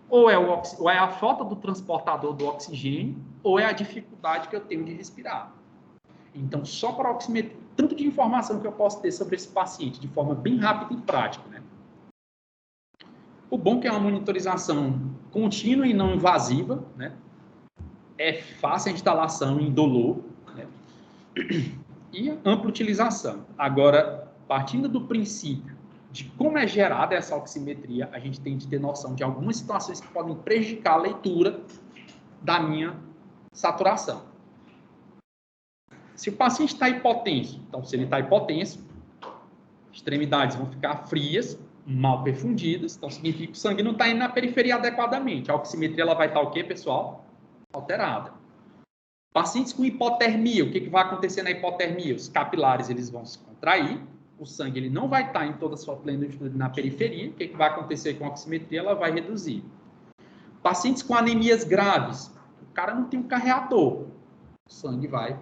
ou é a falta do transportador do oxigênio, ou é a dificuldade que eu tenho de respirar. Então, só para a oximetria, tanto de informação que eu posso ter sobre esse paciente, de forma bem rápida e prática, né? O bom é que é uma monitorização contínua e não invasiva, né? É fácil a instalação, indolor, né? E ampla utilização. Agora, partindo do princípio de como é gerada essa oximetria, a gente tem de ter noção de algumas situações que podem prejudicar a leitura da minha saturação. Se o paciente está hipotenso, então se ele está hipotenso, extremidades vão ficar frias, mal perfundidas, então significa que o sangue não está indo na periferia adequadamente. A oximetria ela vai estar o quê, pessoal? Alterada. Pacientes com hipotermia, o que vai acontecer na hipotermia? Os capilares eles vão se contrair, o sangue ele não vai estar em toda a sua plenitude na periferia, o que vai acontecer com a oximetria? Ela vai reduzir. Pacientes com anemias graves, o cara não tem um carreador, o sangue vai...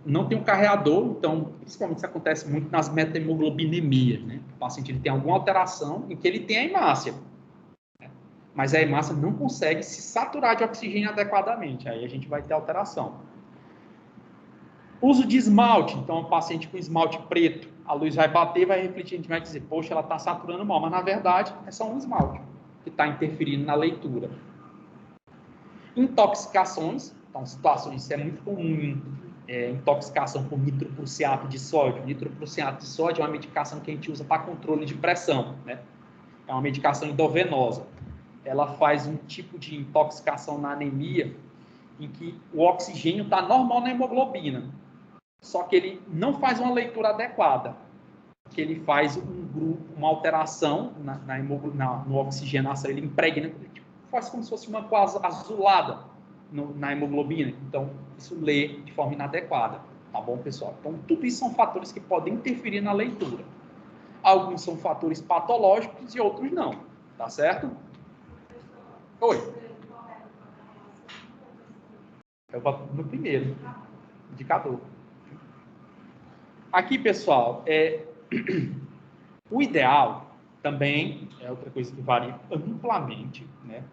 não tem um carreador, então, principalmente isso acontece muito nas metahemoglobinemias, né? O paciente ele tem alguma alteração em que ele tem a hemácia, né? Mas a hemácia não consegue se saturar de oxigênio adequadamente, aí a gente vai ter alteração. Uso de esmalte, então, um paciente com esmalte preto, a luz vai bater, vai refletir, a gente vai dizer, poxa, ela está saturando mal, mas na verdade é só um esmalte que está interferindo na leitura. Intoxicações, então, situações, isso é muito comum, intoxicação por nitroprusiato de sódio. Nitroprusiato de sódio é uma medicação que a gente usa para controle de pressão, né? É uma medicação endovenosa. Ela faz um tipo de intoxicação na anemia em que o oxigênio está normal na hemoglobina, só que ele não faz uma leitura adequada, que ele faz uma alteração no oxigenação, ele impregna, faz como se fosse uma coisa azulada na hemoglobina, então isso lê de forma inadequada, tá bom, pessoal? Então, tudo isso são fatores que podem interferir na leitura. Alguns são fatores patológicos e outros não, tá certo? Oi. Eu vou no primeiro, indicador. Aqui, pessoal, o ideal também é outra coisa que varia amplamente, né?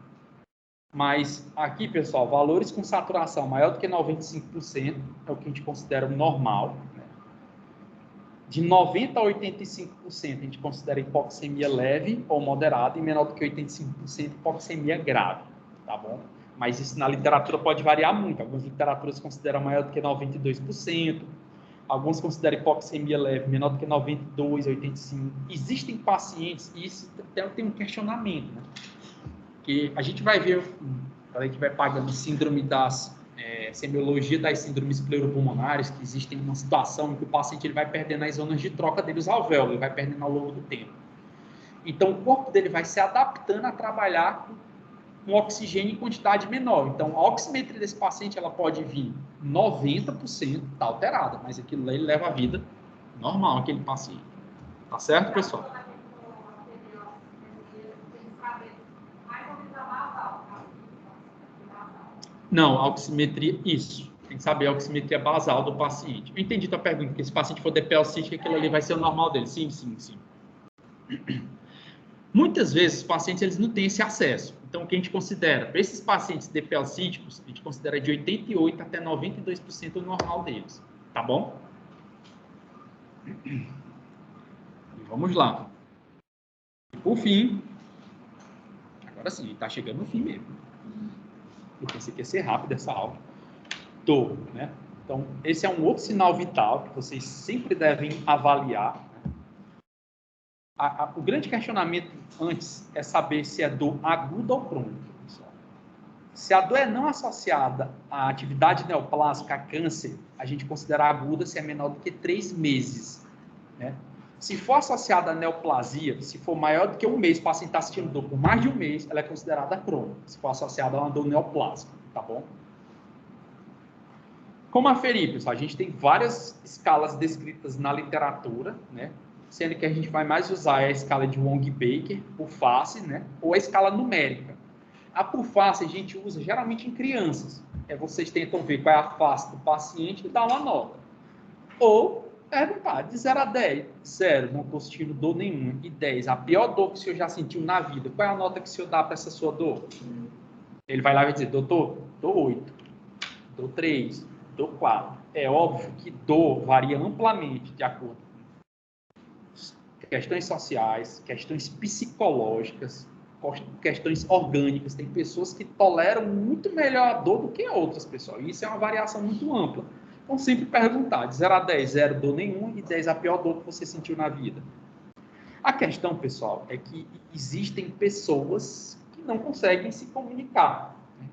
Mas aqui, pessoal, valores com saturação maior do que 95% é o que a gente considera normal, né? De 90% a 85% a gente considera hipoxemia leve ou moderada e menor do que 85% hipoxemia grave, tá bom? Mas isso na literatura pode variar muito. Algumas literaturas consideram maior do que 92%, alguns consideram hipoxemia leve menor do que 92%, 85%. Existem pacientes, e isso tem um questionamento, né? Que a gente vai ver, a gente vai pagando síndrome semiologia das síndromes pleuropulmonares, que existem uma situação em que o paciente ele vai perdendo as zonas de troca dele, os alvéolos, ele vai perdendo ao longo do tempo. Então, o corpo dele vai se adaptando a trabalhar com um oxigênio em quantidade menor. Então, a oximetria desse paciente ela pode vir 90% está alterada, mas aquilo lá ele leva a vida normal, aquele paciente. Tá certo, pessoal? Não, a oximetria, isso. Tem que saber a oximetria basal do paciente. Eu entendi tua pergunta, que se o paciente for DPL cística, aquilo ali vai ser o normal dele. Sim, sim, sim. Muitas vezes, os pacientes eles não têm esse acesso. Então, o que a gente considera? Para esses pacientes DPL císticos, a gente considera de 88% até 92% o normal deles. Tá bom? E vamos lá. Por fim, agora sim, está chegando no fim mesmo. Eu pensei que ia ser rápido essa aula. Dor, né? Então, esse é um outro sinal vital que vocês sempre devem avaliar. Né? O grande questionamento antes é saber se é dor aguda ou crônica. Pessoal. Se a dor é não associada à atividade neoplásica, a câncer, a gente considera aguda se é menor do que 3 meses. Né? Se for associada à neoplasia, se for maior do que 1 mês, o paciente está sentindo dor por mais de 1 mês, ela é considerada crônica, se for associada a uma dor neoplásica, tá bom? Como aferir, pessoal? A gente tem várias escalas descritas na literatura, né? Sendo que a gente vai mais usar a escala de Wong-Baker por face, né? Ou a escala numérica. A por face a gente usa geralmente em crianças. Vocês tentam ver qual é a face do paciente e dar uma nota. Ou perguntar, de 0 a 10, 0, não estou sentindo dor nenhuma, e 10, a pior dor que o senhor já sentiu na vida, qual é a nota que o senhor dá para essa sua dor? Ele vai lá e vai dizer, doutor, dou 8, dou 3, dou 4. É óbvio que dor varia amplamente de acordo com questões sociais, questões psicológicas, questões orgânicas. Tem pessoas que toleram muito melhor a dor do que outras pessoas. Isso é uma variação muito ampla. Então, sempre perguntar, de 0 a 10, 0 dor nenhuma e 10 a pior dor que você sentiu na vida. A questão, pessoal, é que existem pessoas que não conseguem se comunicar. Né?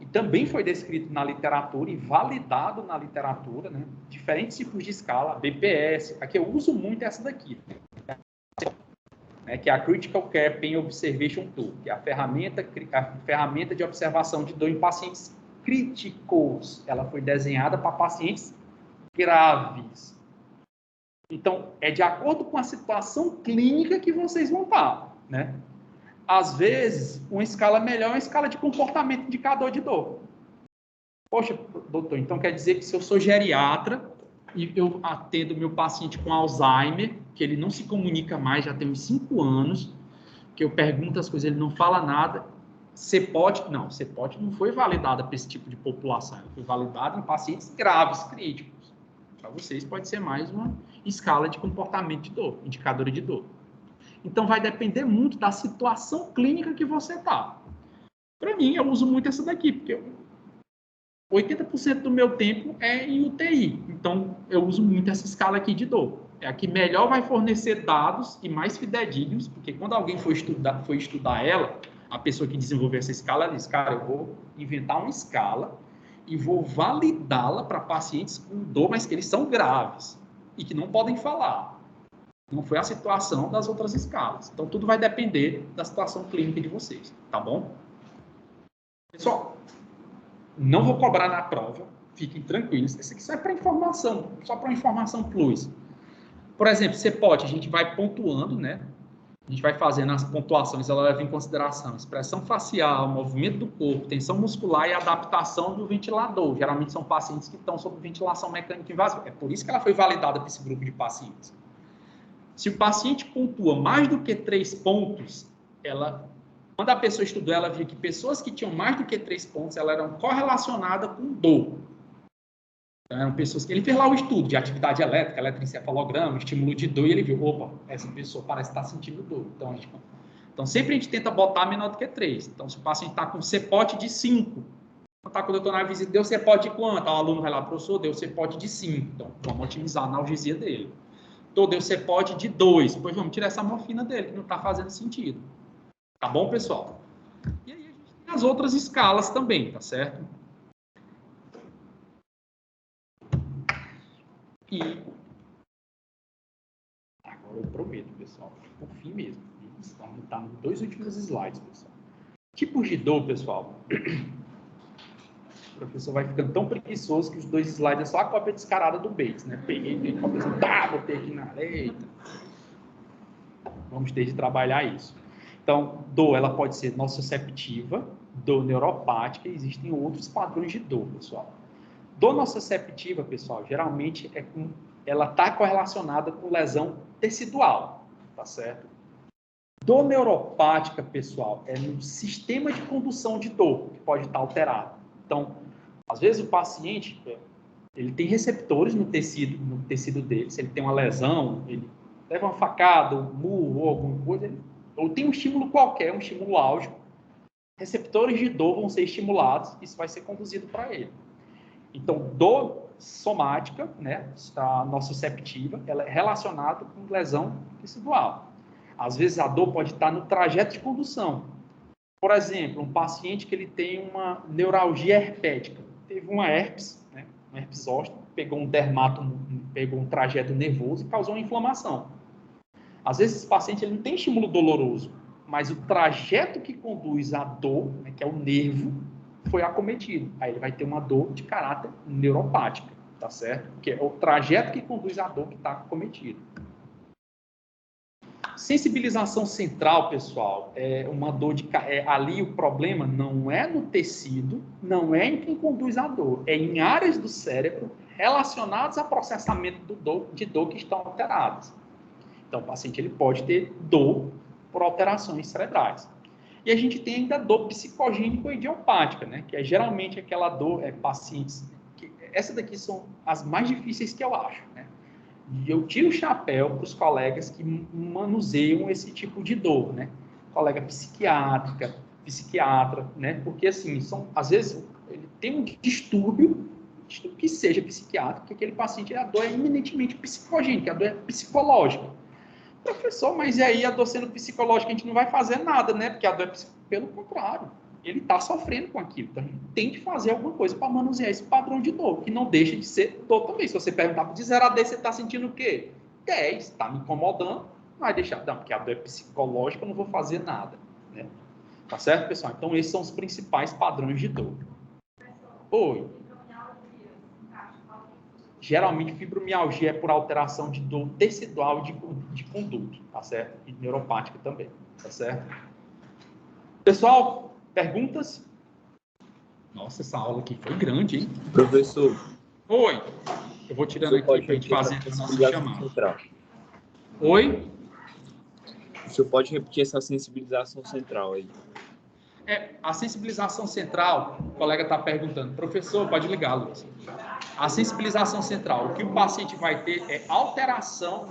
E também foi descrito na literatura e validado na literatura, né? Diferentes tipos de escala, BPS, aqui eu uso muito essa daqui, né? Que é a Critical Care Pain Observation Tool, que é a ferramenta de observação de dor em pacientes críticos. Ela foi desenhada para pacientes graves. Então, é de acordo com a situação clínica que vocês vão estar, né? Às vezes, uma escala melhor é uma escala de comportamento indicador de dor. Poxa, doutor, então quer dizer que se eu sou geriatra e eu atendo meu paciente com Alzheimer, que ele não se comunica mais, já tem uns 5 anos, que eu pergunto as coisas, ele não fala nada, CPOT, não, CPOT não foi validada para esse tipo de população, ela foi validada em pacientes graves, críticos. Para vocês pode ser mais uma escala de comportamento de dor, indicadora de dor. Então vai depender muito da situação clínica que você está. Para mim, eu uso muito essa daqui, porque 80% do meu tempo é em UTI. Então, eu uso muito essa escala aqui de dor. É a que melhor vai fornecer dados e mais fidedignos, porque quando alguém for estudar ela, a pessoa que desenvolveu essa escala, ela diz, cara, eu vou inventar uma escala e vou validá-la para pacientes com dor, mas que eles são graves e que não podem falar. Não foi a situação das outras escalas. Então, tudo vai depender da situação clínica de vocês, tá bom? Pessoal, não vou cobrar na prova, fiquem tranquilos. Isso aqui só é para informação, só para informação plus. Por exemplo, CPOT, a gente vai pontuando, né? A gente vai fazendo as pontuações, ela leva em consideração expressão facial, movimento do corpo, tensão muscular e adaptação do ventilador. Geralmente são pacientes que estão sob ventilação mecânica invasiva. É por isso que ela foi validada para esse grupo de pacientes. Se o paciente pontua mais do que 3 pontos, quando a pessoa estudou, ela viu que pessoas que tinham mais do que 3 pontos, elas eram correlacionadas com dor. Então, eram pessoas que ele fez lá o estudo de atividade elétrica, eletroencefalograma, estímulo de dor, e ele viu, opa, essa pessoa parece estar sentindo dor. Então, sempre a gente tenta botar menor do que 3. Então, se o paciente está com CPOT de 5, está com o doutor na visita, deu CPOT de quanto? O aluno vai lá, professor, deu CPOT de 5. Então, vamos otimizar a analgesia dele. Deu CPOT de 2. Depois vamos tirar essa morfina dele, que não está fazendo sentido. Tá bom, pessoal? E aí a gente tem as outras escalas também, tá certo? E agora eu prometo, pessoal, por fim mesmo. Está nos 2 últimos slides, pessoal. Tipos de dor, pessoal. O professor vai ficando tão preguiçoso que os 2 slides é só a cópia descarada do Bates, né? Peguei a cópia assim, botei aqui na leita. Vamos ter de trabalhar isso. Então, dor, ela pode ser nociceptiva, dor neuropática, e existem outros padrões de dor, pessoal. Dor nociceptiva, pessoal, geralmente ela está correlacionada com lesão tecidual, tá certo? Dor neuropática, pessoal, é no sistema de condução de dor que pode estar alterado. Então, às vezes o paciente, ele tem receptores no tecido dele, se ele tem uma lesão, ele leva uma facada, um murro ou alguma coisa, ou tem um estímulo qualquer, um estímulo álgico, receptores de dor vão ser estimulados, isso vai ser conduzido para ele. Então, dor somática, né, a nociceptiva, ela é relacionada com lesão tecidual. Às vezes a dor pode estar no trajeto de condução. Por exemplo, um paciente que ele tem uma neuralgia herpética, teve uma herpes, né, uma herpes zoster, pegou um trajeto nervoso e causou uma inflamação. Às vezes esse paciente ele não tem estímulo doloroso, mas o trajeto que conduz à dor, né, que é o nervo, foi acometido. Aí ele vai ter uma dor de caráter neuropática, tá certo? Que é o trajeto que conduz à dor que está acometido. Sensibilização central, pessoal, é uma dor ali o problema não é no tecido, não é em quem conduz a dor, é em áreas do cérebro relacionadas a processamento de dor que estão alteradas. Então, o paciente ele pode ter dor por alterações cerebrais. E a gente tem ainda dor psicogênico-idiopática, né? Que é geralmente aquela dor, pacientes... Essa daqui são as mais difíceis que eu acho, né? E eu tiro o chapéu para os colegas que manuseiam esse tipo de dor, né? Colega psiquiatra, né? Porque, assim, às vezes, ele tem um distúrbio que seja psiquiátrico, que aquele paciente, a dor é eminentemente psicogênica, a dor é psicológica. Professor, mas e aí a dor sendo psicológica, a gente não vai fazer nada, né? Porque a dor é pelo contrário, ele está sofrendo com aquilo. Então, a gente tem de fazer alguma coisa para manusear esse padrão de dor, que não deixa de ser dor também. Se você perguntar de 0 a 10, você está sentindo o quê? 10, está me incomodando, não vai deixar. Não, porque a dor é psicológica, eu não vou fazer nada, né? Tá certo, pessoal? Então, esses são os principais padrões de dor. Oi. Geralmente, fibromialgia é por alteração de dor tecidual de conduto, tá certo? E neuropática também, tá certo? Pessoal, perguntas? Nossa, essa aula aqui foi grande, hein? Professor. Oi. Eu vou tirando aqui para a gente fazer a nossa chamada. Central. Oi? O senhor pode repetir essa sensibilização central aí? A sensibilização central, o colega está perguntando. Professor, pode ligar, Luiz. A sensibilização central, o que o paciente vai ter é alteração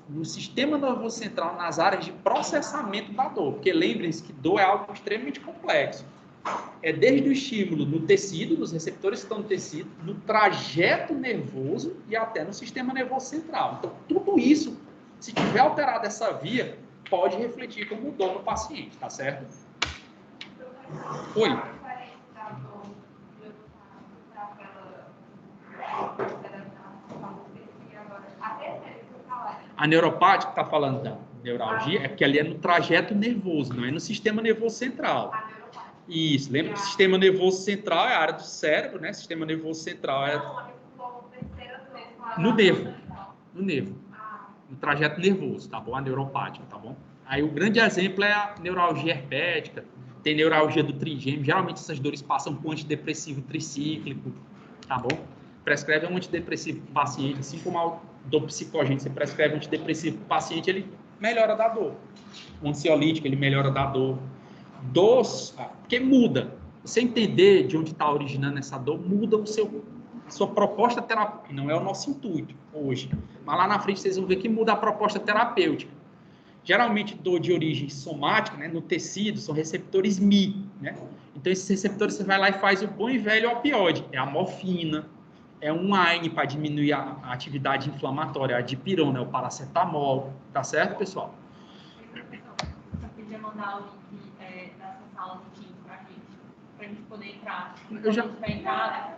no sistema nervoso central, nas áreas de processamento da dor. Porque lembrem-se que dor é algo extremamente complexo. É desde o estímulo no tecido, nos receptores que estão no tecido, no trajeto nervoso e até no sistema nervoso central. Então, tudo isso, se tiver alterado essa via, pode refletir como dor no paciente, tá certo? Oi. A neuropática está falando da neuralgia, é porque ali é no trajeto nervoso, não é no sistema nervoso central. Isso, lembra que o sistema nervoso central é a área do cérebro, né? Sistema nervoso central é no nervo, no trajeto nervoso, tá bom? A neuropática, tá bom? Aí o grande exemplo é a neuralgia herpética, tem neuralgia do trigêmeo, geralmente essas dores passam com antidepressivo tricíclico, tá bom? Prescreve um antidepressivo para o paciente, assim como a dor psicogênica, você prescreve um antidepressivo para o paciente, ele melhora da dor. O ansiolítico, ele melhora da dor. Porque muda. Você entender de onde está originando essa dor, muda a sua proposta terapêutica. Não é o nosso intuito hoje. Mas lá na frente vocês vão ver que muda a proposta terapêutica. Geralmente, dor de origem somática, né, no tecido, são receptores Mi. Né? Então, esses receptores, você vai lá e faz o bom e velho opioide. É a morfina, é um AINE para diminuir a atividade inflamatória, a dipirona, é o paracetamol. Tá certo, pessoal? Você podia mandar o link dessa sala do Teams para a gente poder entrar. Eu já... A gente vai entrar, né?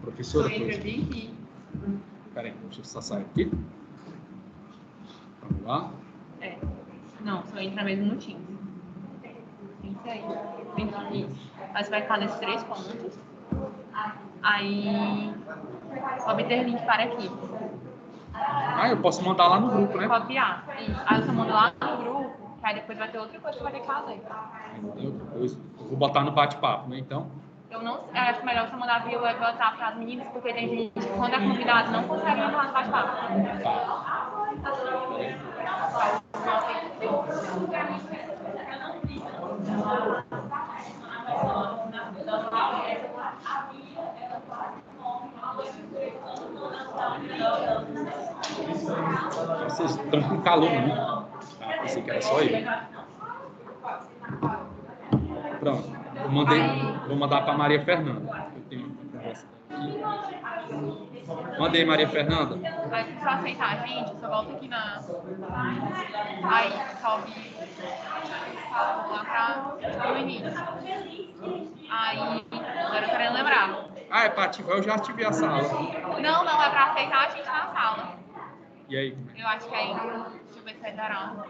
Professora, Peraí, deixa eu só sair aqui. Vamos lá. Não, só entra mesmo no Teams. Entra aí. Isso. Aí você vai ficar nesses 3 pontos. Aí, obter link para equipe. Eu posso mandar lá no grupo, né? Copiar. Isso. Aí você manda lá no grupo, que aí depois vai ter outra coisa que vai ter que fazer. Eu vou botar no bate-papo, né? Então. Eu acho melhor você mandar via WhatsApp para as meninas, porque tem gente que quando é convidado não consegue mandar no bate-papo. Vocês estão com calor, né? Pensei que era só eu. Pronto. Vou mandar para Maria Fernanda. Eu tenho uma conversa aqui. Mandei, Maria Fernanda. Aí, se você aceitar a gente, você volta aqui na. Aí, sobe lá pro início. Aí, agora eu querendo lembrar. É para ativar, eu já ativei a sala. Não, é para aceitar a gente na sala. E aí? Eu acho que aí. Deixa eu ver se vai dar.